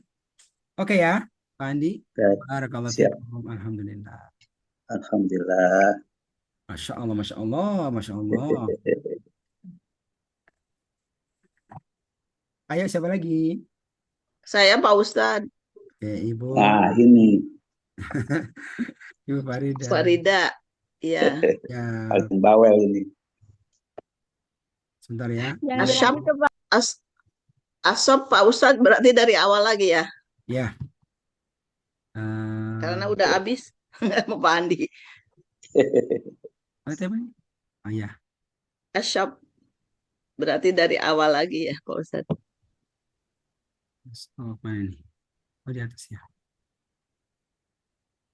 Oke ya, Pak Andi. Barakallahu Siap. fiikum. Alhamdulillah. Alhamdulillah. Masya Allah, Masya Allah, Masya Allah. Ayo siapa lagi? Saya Pak Ustadz. Ibu. Nah, ini. Ibu Farida. Farida. Iya. Ya. Paling bawel ini. Sebentar ya. Asyab, Asop Pak Ustadz berarti dari awal lagi ya? Ya. Karena udah habis sama Pak Andi. Oh ya. Asyab berarti dari awal lagi ya Pak Ustadz. Oh, mana ini? Oh, di atas ya.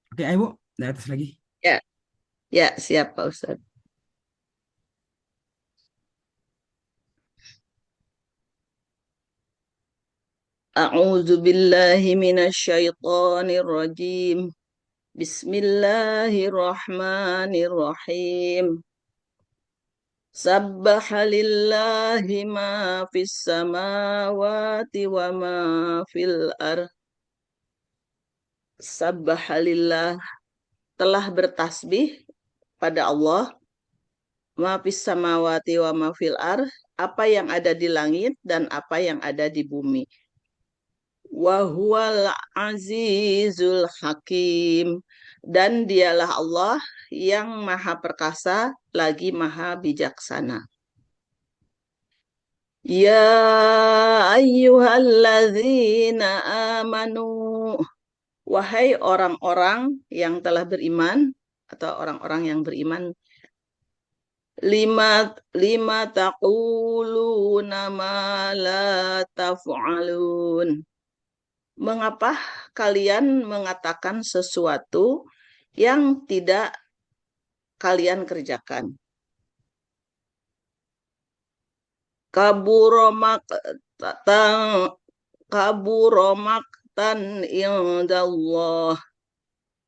Oke, ayo Bu, di atas lagi. Ya, ya siap Pak Ustadz. A'udzu billahi minasyaitonir rajim. Bismillahirrahmanirrahim. Sabbaha lillahi ma fis samawati wa ma fil ardh. Sabbaha lillah, telah bertasbih pada Allah, ma fis samawati wa ma fil ardh, apa yang ada di langit dan apa yang ada di bumi. Wa huwal azizul hakim, dan dialah Allah yang maha perkasa lagi maha bijaksana. Ya ayyuhalladzina amanu, wahai orang-orang yang telah beriman atau orang-orang yang beriman, lima taquluna ma la taf'alun. Mengapa kalian mengatakan sesuatu yang tidak kalian kerjakan? Kaburomaktan indallah,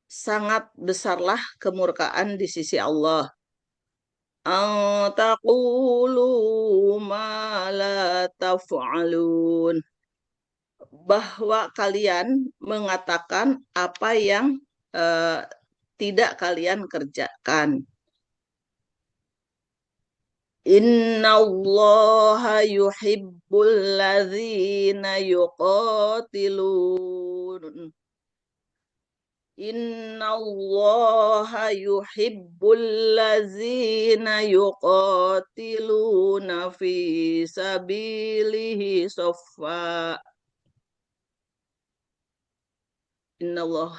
sangat besarlah kemurkaan di sisi Allah. Antaqulu ma la taf'alun, bahwa kalian mengatakan apa yang tidak kalian kerjakan. Innallaha yuhibbul ladzina yuqatilun. Innallaha yuhibbul ladzina yuqatiluna fi sabilihi saffa. Innallah,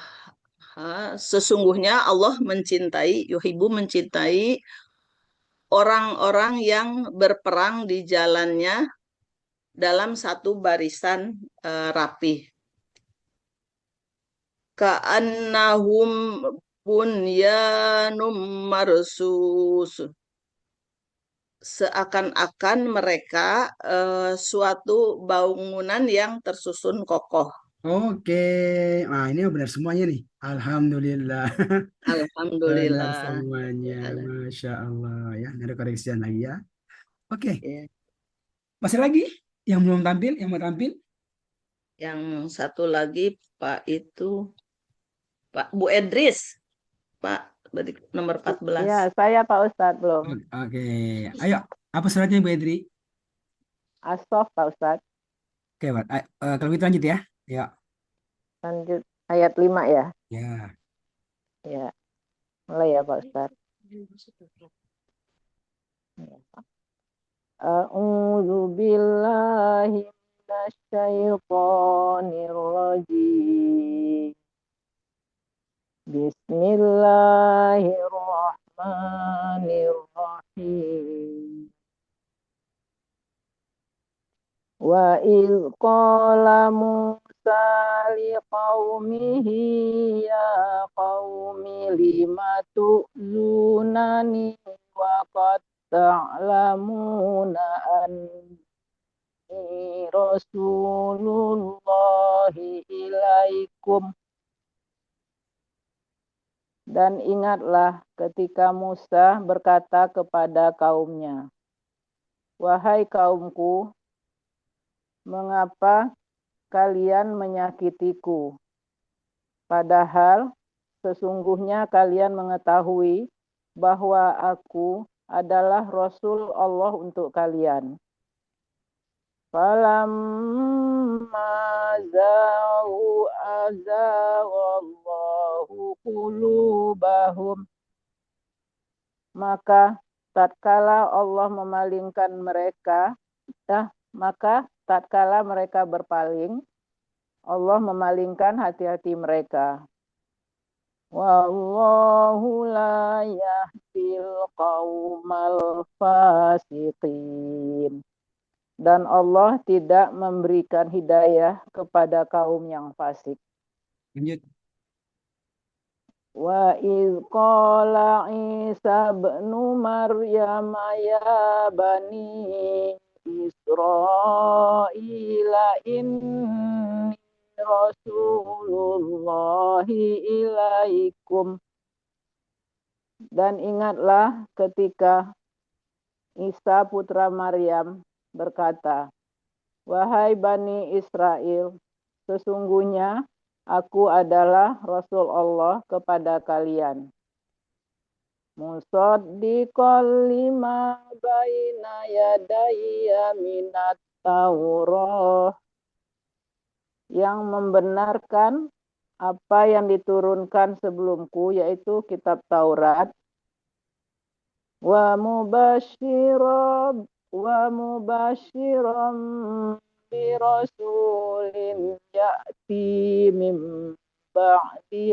sesungguhnya Allah mencintai, yuhibbu mencintai orang-orang yang berperang di jalannya dalam satu barisan rapi. Ka'annahum bunyanum marsus, seakan-akan mereka suatu bangunan yang tersusun kokoh. Oke, nah ini benar semuanya nih. Alhamdulillah. Benar Alhamdulillah. semuanya, Masya Allah ya. Ini ada koreksian lagi ya. Oke, Ya. masih lagi yang belum tampil, yang mau tampil? Yang satu lagi Pak Bu Edris, Pak nomor 14. Ya, saya Pak Ustadz belum. Oke, ayo. Apa suratnya Bu Edri? As-Saff Pak Ustadz. Oke, kalau gitu lanjut ya. Ya. Lanjut ayat 5 ya. Ya. Ya. Mulai ya Pak Ustadz. A'udzu billahi minasyaitonir rajim. Bismillahirrahmanirrahim. Wa idh qala Musa liqaumihi ya qaumi lima tu'zunani wa qad ta'lamuna anni rasulullahi ilaikum. Dan ingatlah ketika Musa berkata kepada kaumnya, wahai kaumku, mengapa kalian menyakitiku? Padahal sesungguhnya kalian mengetahui bahwa aku adalah Rasul Allah untuk kalian. Falamma zaghu azaghallahu qulubahum. Maka tatkala Allah memalingkan mereka, tatkala mereka berpaling, Allah memalingkan hati-hati mereka. Wallahu la yahdil qaumal fasiqin. Dan Allah tidak memberikan hidayah kepada kaum yang fasik. Lanjut. Wa idh qala Isa ibnu Maryam ya bani Israila inni Rasulullahi ilaikum. Dan ingatlah ketika Isa putra Maryam berkata, wahai Bani Israel, sesungguhnya aku adalah Rasul Allah kepada kalian. Musaddiqan lima baina yadayya minat Taurah, yang membenarkan apa yang diturunkan sebelumku, yaitu kitab Taurat. Wa mubasyiran bi rasulin ya'ti min ba'di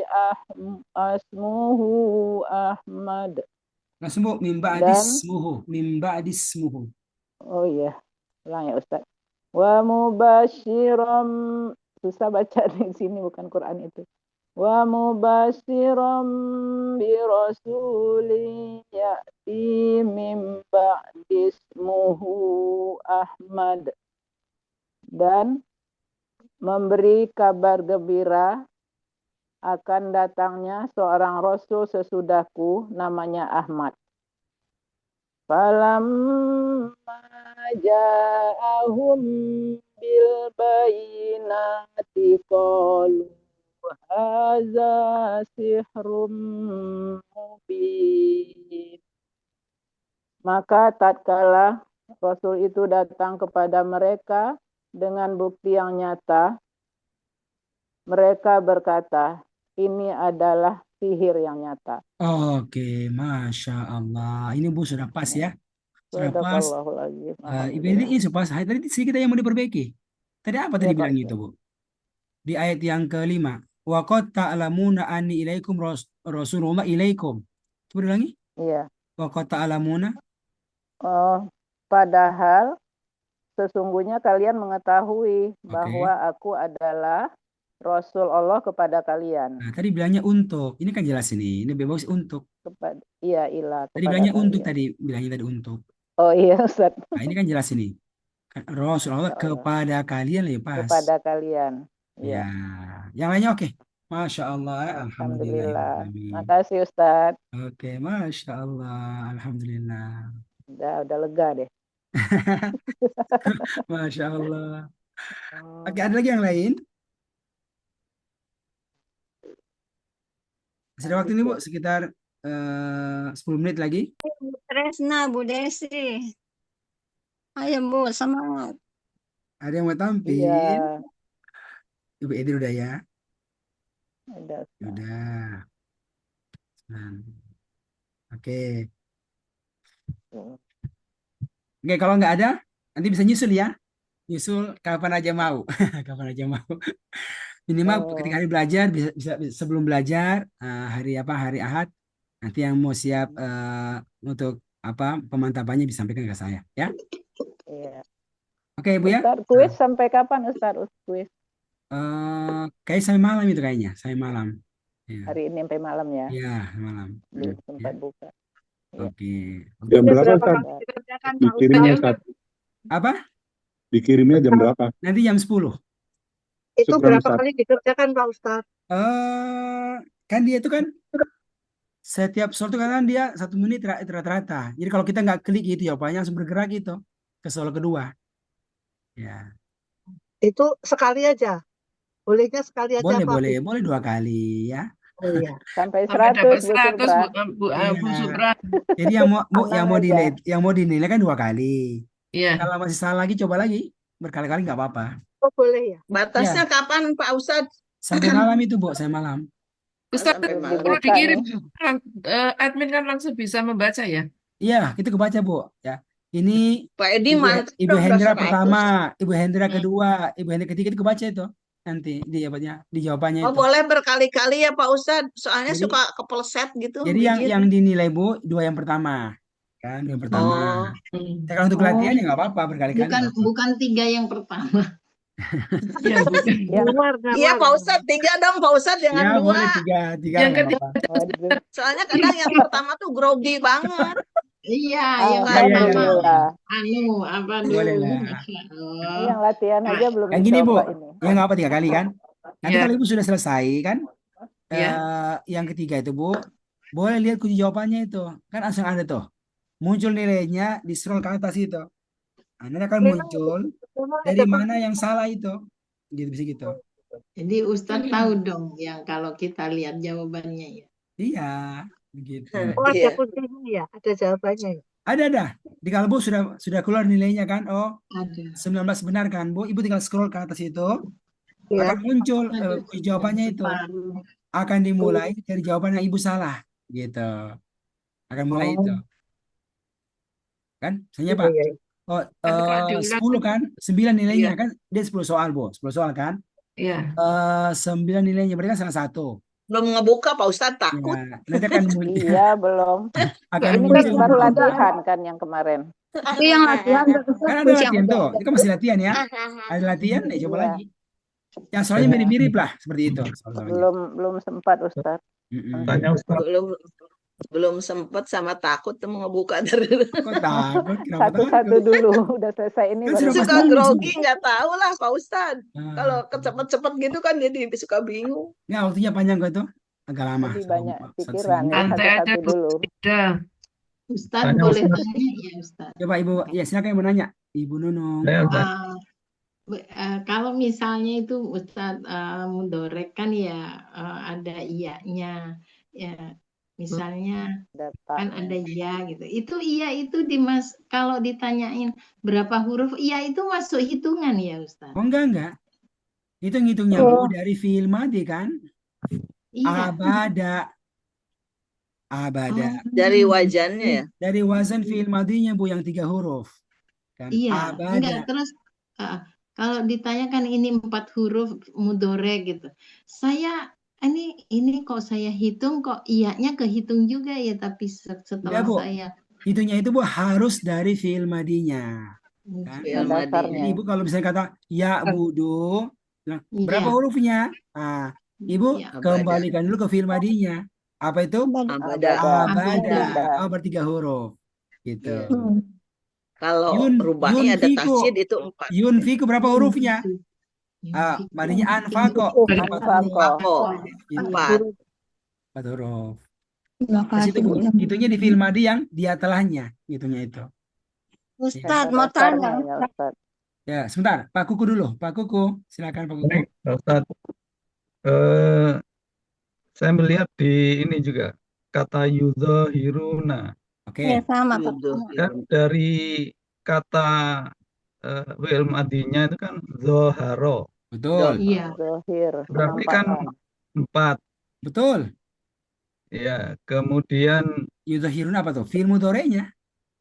asmuhu Ahmad. Langsung Bu, min Dan ba'dismuhu. oh iya, ulang ya Ustaz. Wa mubasyiran, susah baca di sini, bukan Quran itu. Wa mubasyiran bi rasulin ya'ti min ba'di ismuhu Ahmad, dan memberi kabar gembira akan datangnya seorang rasul sesudahku namanya Ahmad. Falamma ja'ahum bil bayyinati qalu hadza sihrum mubin. Maka tatkala Rasul itu datang kepada mereka dengan bukti yang nyata, mereka berkata, ini adalah sihir yang nyata. Oke, Masya Allah. Ini Bu sudah pas ya. Sudah pas. Sadaqallahul azim. Ibu ini sudah pas. Tadi sedikit yang mau diperbaiki. Tadi apa tadi Iya, Pak. bilang itu Bu? Di ayat yang kelima. Wa qad ta'lamuna anni ilaikum rasulullah ilaikum. Coba ulangi. Iya. Wa qad ta'lamuna. Padahal sesungguhnya kalian mengetahui bahwa aku adalah Rasul Allah kepada kalian. Nah, tadi bilangnya untuk. Ini kan jelas ini. Ini bebas untuk. Iya, ilah. Tadi bilangnya untuk tadi. Bilangnya tadi untuk. Oh iya, Ustaz. Nah, ini kan jelas ini. Rasul Allah kepada kalian lepas. Kepada kalian. Ya. Yang lainnya oke. Masya Allah. Alhamdulillah. Alhamdulillah. Makasih Ustaz. Oke, Masya Allah. Alhamdulillah. Udah lega deh. Masya Allah. Oke, ada lagi yang lain? Masih ada waktu ini Bu, sekitar 10 menit lagi. Bu Tresna, Bu Desi. Ayo Bu, semangat. Ada yang mau tampil? Iya. Ibu Edi udah ya? Udah. Oke. Oke, kalau nggak ada, nanti bisa nyusul ya. Nyusul kapan aja mau. Kapan aja mau. Minimal ketika hari belajar, bisa sebelum belajar, hari Ahad, nanti yang mau siap untuk pemantapannya disampaikan ke saya, ya. Iya. Oke, Bu ya. Ustaz, kuis sampai kapan Ustaz? Kuis? Kayak sampai malam itu kayaknya, sampai malam. Ya. Hari ini sampai malam ya? Iya, malam. Belum sempat buka. Oke. Jam berapa Ustaz? Dikirimnya Ustaz? Apa? Dikirimnya jam berapa? Nanti jam 10. Itu Syukran, berapa Ustaz. kali dikerjakan Pak Ustadz? Kan dia itu kan setiap soal itu kan dia 1 menit rata-rata. Jadi kalau kita nggak klik gitu jawabannya langsung bergerak gitu ke soal kedua. Ya. Itu sekali aja. Bolehnya sekali aja apa? Boleh 2 kali ya. Oh iya. Sampai dapat 100 Bu Supra. Jadi yang mau dinilai kan 2 kali. Iya. Kalau masih salah lagi coba lagi. Berkali-kali nggak apa-apa. Oh boleh ya. Batasnya kapan Pak Ustadz? Sampai malam itu Bu, saya malam. Ustaz, kalau dikirim admin kan langsung bisa membaca ya? Iya, itu kebaca Bu. Ya. Ini Pak Edi mantap Ibu dong, Hendra udah 100. pertama, Ibu Hendra kedua, Ibu Hendra ketiga itu kebaca itu. Nanti di jawabannya Oh itu. boleh berkali-kali ya Pak Ustadz, soalnya Jadi- suka kepleset gitu. Jadi mikir. yang dinilai Bu 2 yang pertama. Kan, 2 yang pertama. Oh. Kalau untuk latihan ya nggak apa-apa berkali-kali. Bukan 3 yang pertama. Iya Pak Ustadz, 3 dong Pak Ustadz, jangan Ya 2. boleh 3 Yang nggak ketiga apa-apa. Soalnya kadang yang pertama tuh grogi banget. Iya, yang Ya, ya, ya, pertama. ya. Alhamdulillah. Apa Boleh dulu? lah. Masya Ini Allah. yang latihan Nah, aja belum Yang gini, Bu. dicoba ini. Ya nggak apa 3 kali kan? Nanti Ya, kalau Ibu sudah selesai kan, ya. yang ketiga itu, Bu, boleh lihat kunci jawabannya itu. Kan langsung ada tuh. Muncul nilainya di scroll ke atas itu. Nah, nanti akan muncul dari mana yang salah itu. Gitu, bisa gitu. jadi Ustadz tahu dong yang kalau kita lihat jawabannya ya. Iya, begitu. Oh, ada Iya. kuncinya ya, ada jawabannya ya. Ada. Di kalbu sudah keluar nilainya kan? Oh, Ada. 19 benar kan, Bu? Ibu tinggal scroll ke atas itu, Ya. akan muncul Ada kunci jawabannya itu. separuh. Akan dimulai dari jawaban yang Ibu salah. Gitu. Akan mulai itu. Kan? Misalnya, Iya, Pak. iya. Oh, Tapi kalau diulang 10 kan? 9 nilainya Iya. kan? Dia 10 soal, Bu. 10 soal kan? Iya. 9 nilainya berarti kan salah satu. Belum ngebuka Pak Ustadz, takut. Ya, nanti akan muncul, Iya, belum. akan Ini muncul. baru latihan kan yang kemarin. Tapi yang latihan Kan ada latihan tuh. Itu kan masih latihan ya. Ada latihan, coba Iya. lagi. Yang soalnya mirip-mirip lah seperti itu. soal-soalnya. Belum sempat Ustadz. Tanya Ustaz. Belum sempet sama takut tuh mau ngebuka dari Kok takut? Kenapa Satu-satu takut? dulu. Udah selesai ini Kan baru sudah suka pasti lulus, grogi Bu. nggak tahu lah Pak Ustadz. Nah, Kalau kecepet-cepet gitu kan jadi suka bingung. ya waktunya panjang kok itu. Agak lama. lebih satu- banyak satu pikiran setengah. ya. Santai aja Satu-satu Bu. dulu. Tidak. Ustadz Tanya boleh Ustaz. tanya ya Ustadz. Coba Ibu, ya silakan yang mau nanya. Ibu Nunung. Saya Ustaz. Kalau misalnya itu Ustadz mudorek kan ya ada iyanya ya misalnya kan ada iya gitu. Itu iya itu kalau ditanyain berapa huruf iya itu masuk hitungan ya Ustadz. Oh enggak. Itu ngitungnya Bu dari fi'il madi kan? Iya. Abada. Dari wajannya ya. Dari wazan fi'il madinya Bu yang 3 huruf. Kan? Iya, enggak Abada. terus kalau ditanyakan ini 4 huruf mudore gitu. Saya ini kok saya hitung kok iyanya kehitung juga ya tapi setelah Bu. saya Hitungnya itu Bu harus dari fi'il madinya. Kan? Fi'il madi. Jadi Ibu kalau misalnya kata ya budu, nah, berapa Iya. hurufnya? Nah, Ibu Iya. kembalikan dulu ke fi'il madinya. Apa itu? Abada. Abada. Oh, bertiga huruf. Gitu. Iya. Kalau rubai ada Yunfiku. tasjid itu 4. Yunfiku berapa hurufnya? Madinya anfako. Anfako. 4 huruf. Terima Terus itu Bu, kasih. hitungnya di fi'il madi yang dia telahnya. Hitungnya itu. Ustadz mau tanya. Ya, sebentar. Pak Kuku dulu. Pak Kuku, silakan Pak Kuku. Baik, Pak Ustaz. Saya melihat di ini juga kata yudhahiruna. Oke. Ya sama Pak. Kan dari kata fi'il madinya itu kan zoharo. Betul. Iya. Zohir. Berarti kan 4. Betul. Ya, kemudian Yudhahirun apa tuh? Fi'il mudhari'nya.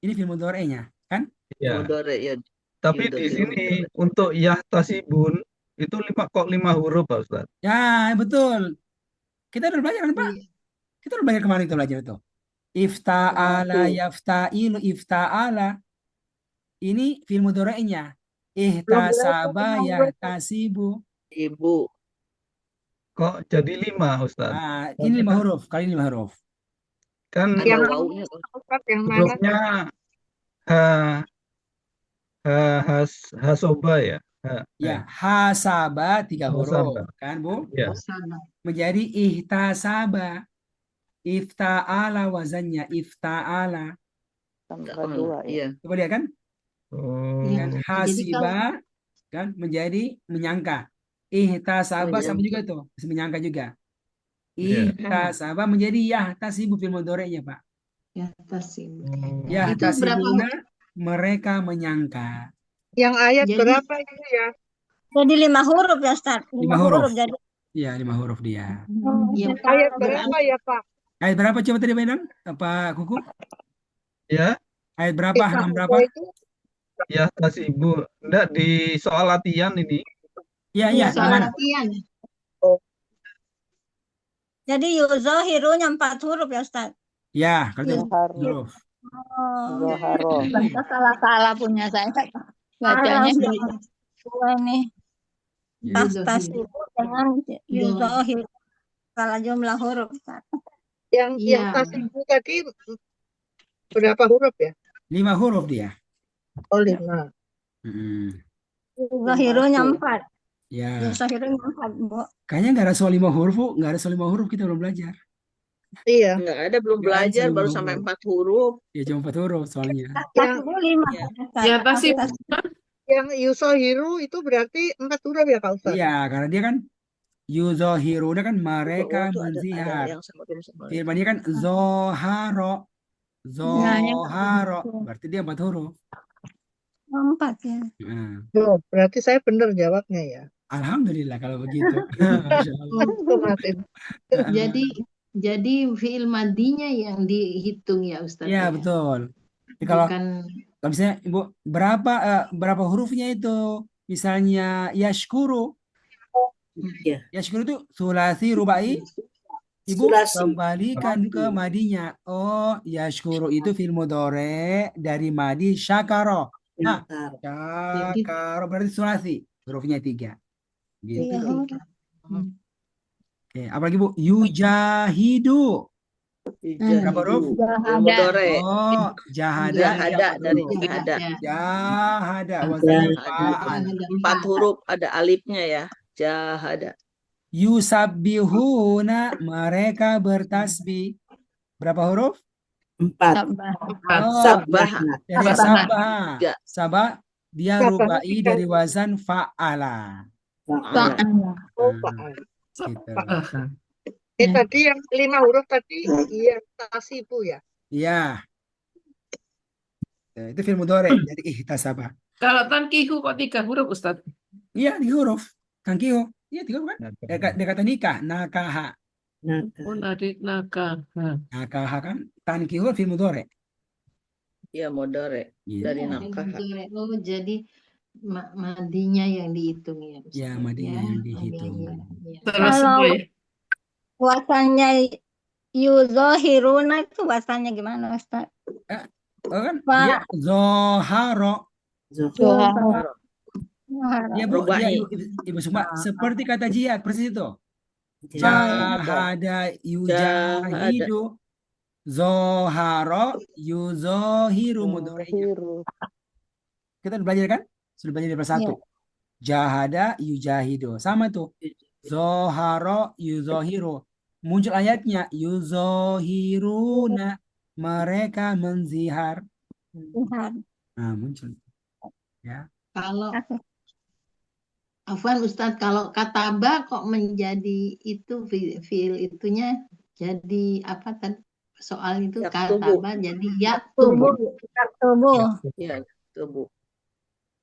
Ini fi'il mudhari'nya, kan? ya. Mudore ya. Tapi di sini untuk yahtasibun itu 5 huruf Pak Ustaz. Ya, betul. Kita udah belajar kan, Pak? Kita udah belajar kemarin kita belajar itu. Ifta'ala, yafta'ilu, ifta'ala. Ini fi'il mudhari'nya. Ihtasaba, yahtasibu. Ibu. Kok jadi 5 Ustaz? Nah, ini 5 huruf. Kali 5 huruf. Kan Yang hurufnya hasoba ya. Ya, hasaba 3 huruf, Hasaba. kan Bu? Ya. Menjadi ihtasaba. Ifta'ala wazannya, ifta'ala. Tambah 2 ya. Iya. Coba lihat kan? Oh. Dan hasiba kan menjadi menyangka. Ihtasaba sama juga tuh, bisa menyangka juga. Ihtasaba menjadi yahtasibu fil mudhari'nya, Pak. Yahtasibu. Yahtasibuna, mereka menyangka. Yang ayat berapa itu ya? Jadi 5 huruf ya Ustadz. 5 huruf. Jadi. Iya, 5 huruf dia. Ayat berapa ya Pak? Ayat berapa coba tadi Pak Pak Kuku? Ya. Ayat berapa? Halaman berapa? Yahtasibu. Enggak di soal latihan ini. Iya, iya. Soal latihan. Jadi yuzohirunya 4 huruf ya Ustadz. Ya, kalau itu huruf. Oh. Salah-salah punya saya. Bacanya ini. Tahtasibu dengan yuzohir. Salah jumlah huruf. Yang tasibu tadi Berapa huruf ya? 5 huruf dia. Oh, 5. Zahironya 4. Ya, Zahironya 4, Bu. kayaknya nggak ada soal 5 huruf, Bu. Nggak ada soal 5 huruf, kita belum belajar. Iya. Nggak ada, belum Nggak ada belajar, soal 5 baru sampai huruf. 4 huruf. Ya, cuma 4 huruf soalnya. Yang Bu 5. Ya. Ya, pasti. yang yusohiru itu berarti 4 huruf ya Pak Ustadz? Iya, karena dia kan yuzohiruna kan Di mereka bawah tuh ada menzihar. yang sama. Firmannya kan zoharo. Nah, yang Zoharo. Berarti dia 4 huruf. 4 ya. Nah, Oh, berarti saya benar jawabnya ya. alhamdulillah kalau begitu. Masya Allah. Untung Martin. Jadi fiil madinya yang dihitung ya Ustadz Ya, ya. betul. Jadi kalau Bukan misalnya Ibu berapa hurufnya itu? Misalnya yashkuru. Ya. Yashkuru itu sulasi rubai. Ibu Sulasi. kembalikan ke madinya. Oh, yashkuru itu fi'il mudhari dari madi syakaro. Nah, syakaro berarti sulasi. Hurufnya 3. Gitu. Iya, huruf. Oke, apalagi Bu? Yujahidu. Berapa huruf? Mudore. Oh, jahada. Jahada dari jahada. Jahada. Wazannya fa'al. 4 huruf, ada alifnya ya. Jahada. Yusabbihuna, mereka bertasbih. Berapa huruf? 4. Oh, Sabah. dari sabah. Tiga. Sabah dia rubai dari wazan fa'ala. Oh, fa'al. Gitu. Tadi yang 5 huruf tadi iya tasibu ya. Iya. Itu fi'il mudhari dari ihtasaba. Kalau tankihu kok 3 huruf, Ustaz? Iya, 3 huruf. Tankihu. Iya, 3 huruf kan? Dia kata nikah, nakaha. Oh, nadik nakaha. Nakaha kan tankihu fi'il mudhari. Ya, mudore. Iya. Dari nakah. Oh, jadi madinya yang dihitung ya Ustadz. Ya, madinya yang dihitung. Terus Kalau semua ya? Wasanya yuzohiruna itu bahasanya gimana, Ustaz? Oh kan? Pak. Dia zoharo. Zoharo. Dia Bu, dia Ibu Sukma seperti kata jihad persis itu. Jahada yujahidu. Zoharo yuzohiru mudhari'nya. Kita udah belajar kan? Sudah belajar di kelas 1. Jahada yujahidu. Sama tuh. Zoharo yuzohiru. Muncul ayatnya yuzohiruna. Mereka menzihar. Nah, muncul. Ya. Kalau Afwan Ustadz, kalau kataba kok menjadi itu fiil itunya jadi apa tadi soal itu kataba jadi yaktubu. Ya, tubuh.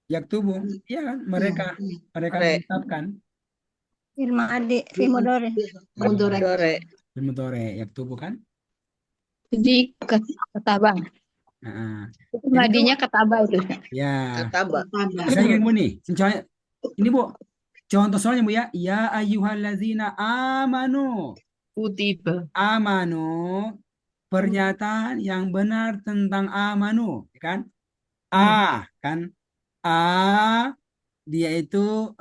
Yaktubu. Iya kan? Mereka menetapkan. Firman adik, Fimodore. Mudore. Mudhari yaktubu kan? Jadi ketaba. Itu madinya ketaba itu. Ya. Kataba. Misalnya Bu nih, contohnya ini Bu. Contoh soalnya Bu ya. Ya ayyuhallazina amanu. Kutiba. Amanu. Pernyataan yang benar tentang amanu, kan? A, kan? A dia itu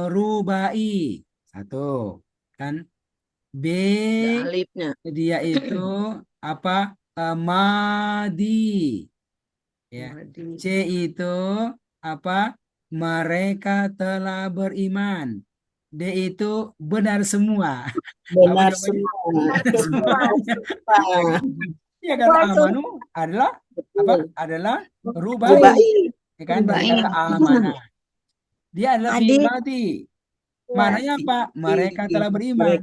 rubai. 1, kan? B Alifnya. dia itu apa? Madi. Ya. C itu apa? Mereka telah beriman. D itu benar semua. Benar Apa semua. Ya kan amanu adalah apa? Adalah rubai. Ya kan? Dari kata amanah. Dia adalah fi'il madi. Maknanya apa? Mereka telah beriman.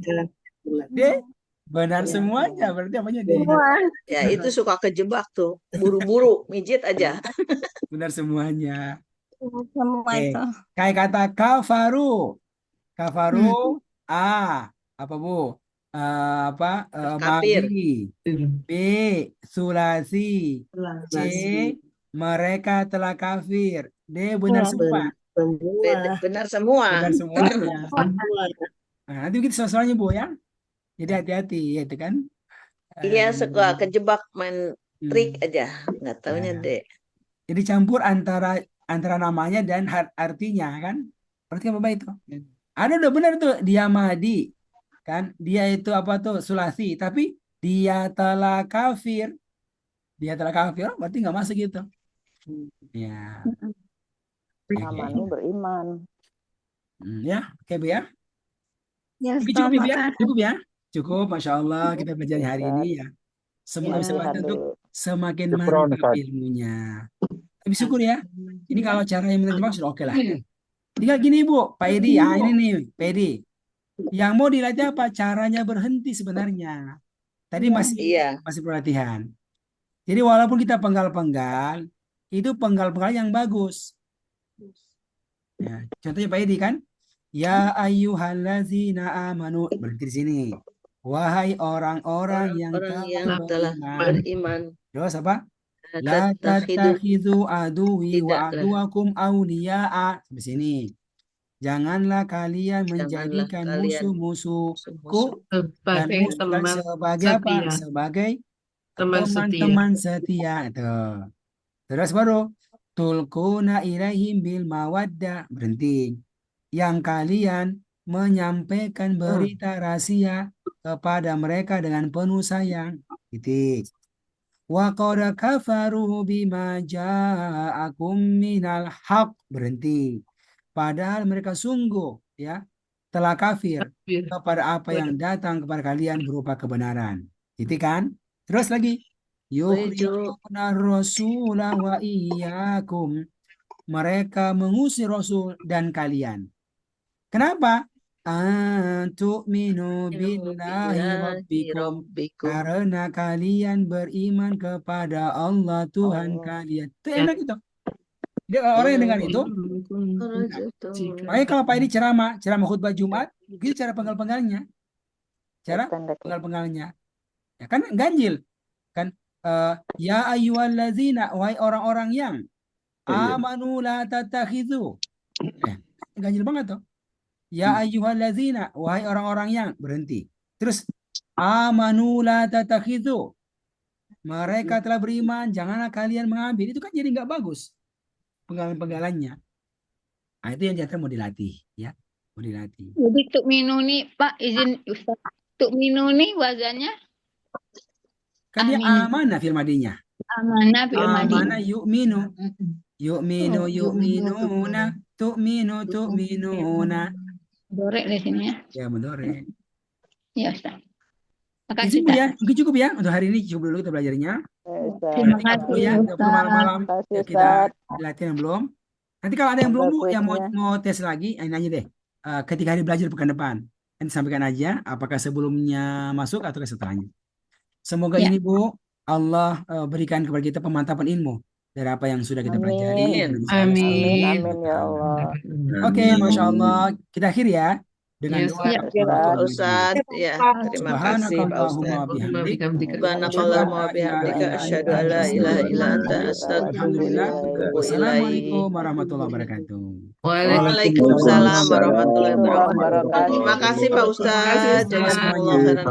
D benar semuanya. Berarti apanya D? Ya, itu suka kejebak tuh. Buru-buru, mijit aja. Benar semuanya. Semua itu. Kayak kata kafaru. Kafaru apa Bu? Kafir. Madi. B sulasi. C mereka telah kafir. D benar semua. Benar semua. Benar semuanya. Nah, nanti begitu soalnya Bu ya. Jadi hati-hati ya itu kan. Iya, suka kejebak main trik aja. Nggak taunya deh. Jadi campur antara namanya dan artinya kan. Berarti apa itu? Ada udah benar tuh dia Mahdi. Kan dia itu apa tuh sulasi, tapi dia telah kafir. dia telah kafir, berarti nggak masuk gitu. Ya, oke. Amanu beriman. Ya, oke Bu ya. Ya, Oke, Ustaz, cukup Ibu ya, makasih. cukup ya. Cukup, Masya Allah kita belajar hari ini ya. Semoga bisa Ya. bantu untuk semakin Syukron, mantap Ustaz. ilmunya. Tapi syukur ya. Ini kalau caranya menerjemah sudah oke lah. Tinggal gini Bu, Pak Edi. Ah ini nih, Pak Edi. Yang mau dilatih apa? Caranya berhenti sebenarnya. Tadi Iya. masih perhatian. Jadi walaupun kita penggal-penggal, itu penggal-penggal yang bagus. Ya, contohnya Pak Edi kan, ya ayyuhallazina amanu, berhenti di sini. Wahai orang-orang yang Orang yang telah beriman. beriman. Terus apa? La tattakhidhu aduwi wa Tidaklah. aduwakum awliya'a. Sampai sini. Janganlah kalian menjadikan kalian musuh-musuhku dan Sebagai teman sebagai apa? setia. Sebagai Teman setia. teman-teman setia. Tuh. Terus baru tulquna ilaihim bil mawaddah. Berhenti. Yang kalian menyampaikan berita rahasia kepada mereka dengan penuh sayang. Titik. Wa qad kafaru bima ja'akum minal haq. Berhenti. Padahal mereka sungguh ya telah kafir kepada apa yang datang kepada kalian berupa kebenaran. Titik kan? Terus lagi. Yukhrijuna rasula wa iyyakum. Mereka mengusir Rasul dan kalian. Kenapa? Antu'minu billahi rabbikum. Karena kalian beriman kepada Allah Tuhan kalian. Itu enak itu. Jadi orang yang dengar itu, makanya kalau Pak ini ceramah khutbah Jumat, gitu cara penggal-penggalnya. Cara penggal-penggalnya. Ya kan ganjil. Kan ya ayyuhallazina, wahai orang-orang yang amanu la tattakhidhu. Ganjil banget tuh. Ya ayyuhallazina, wahai orang-orang yang, berhenti. Terus amanu la tattakhidhu. Mereka telah beriman, janganlah kalian mengambil. Itu kan jadi nggak bagus penggalan-penggalannya. Nah, itu yang jangan mau dilatih, ya, mau dilatih. Jadi tuk minu nih Pak, izin Ustaz. Tuk minu nih wazannya Kan dia amanah fil madinya. amanah fil madi. Amanah yu'minu. Yu'minuna. Tu'minuna. Dorek di sini ya. Ya, mendorek. Ya Ustaz. Ya, Makasih cukup Ustaz. ya. Mungkin cukup ya. Untuk hari ini cukup dulu kita belajarnya. Terima Nanti kalau kasih ya, Ustaz. malam-malam ya, kita latihan belum. Nanti kalau ada yang belum Bu, yang kuisnya. mau tes lagi, ini aja deh. Ketika hari belajar pekan depan, nanti sampaikan aja apakah sebelumnya masuk atau setelahnya. Semoga Ya. ini Bu, Allah berikan kepada kita pemantapan ilmu dari apa yang sudah kita pelajari. Amin. Amin. Amin ya Allah. Oke, Masya Allah. Kita akhiri ya dengan Yes, doa ya. dan Pak salawat Ustaz, ya, terima kasih Pak Subhanakallahumma Ustaz. bihamdik. Subhanakallahumma wa bihamdika asyhadu an la ilaha illa anta Alhamdulillah. astaghfiruka wa atubu ilaik. Wassalamualaikum warahmatullahi wabarakatuh. Waalaikumsalam warahmatullahi wabarakatuh. wabarakatuh. Terima kasih Pak Ustaz. Terima kasih Jazakumullah semuanya. khairan.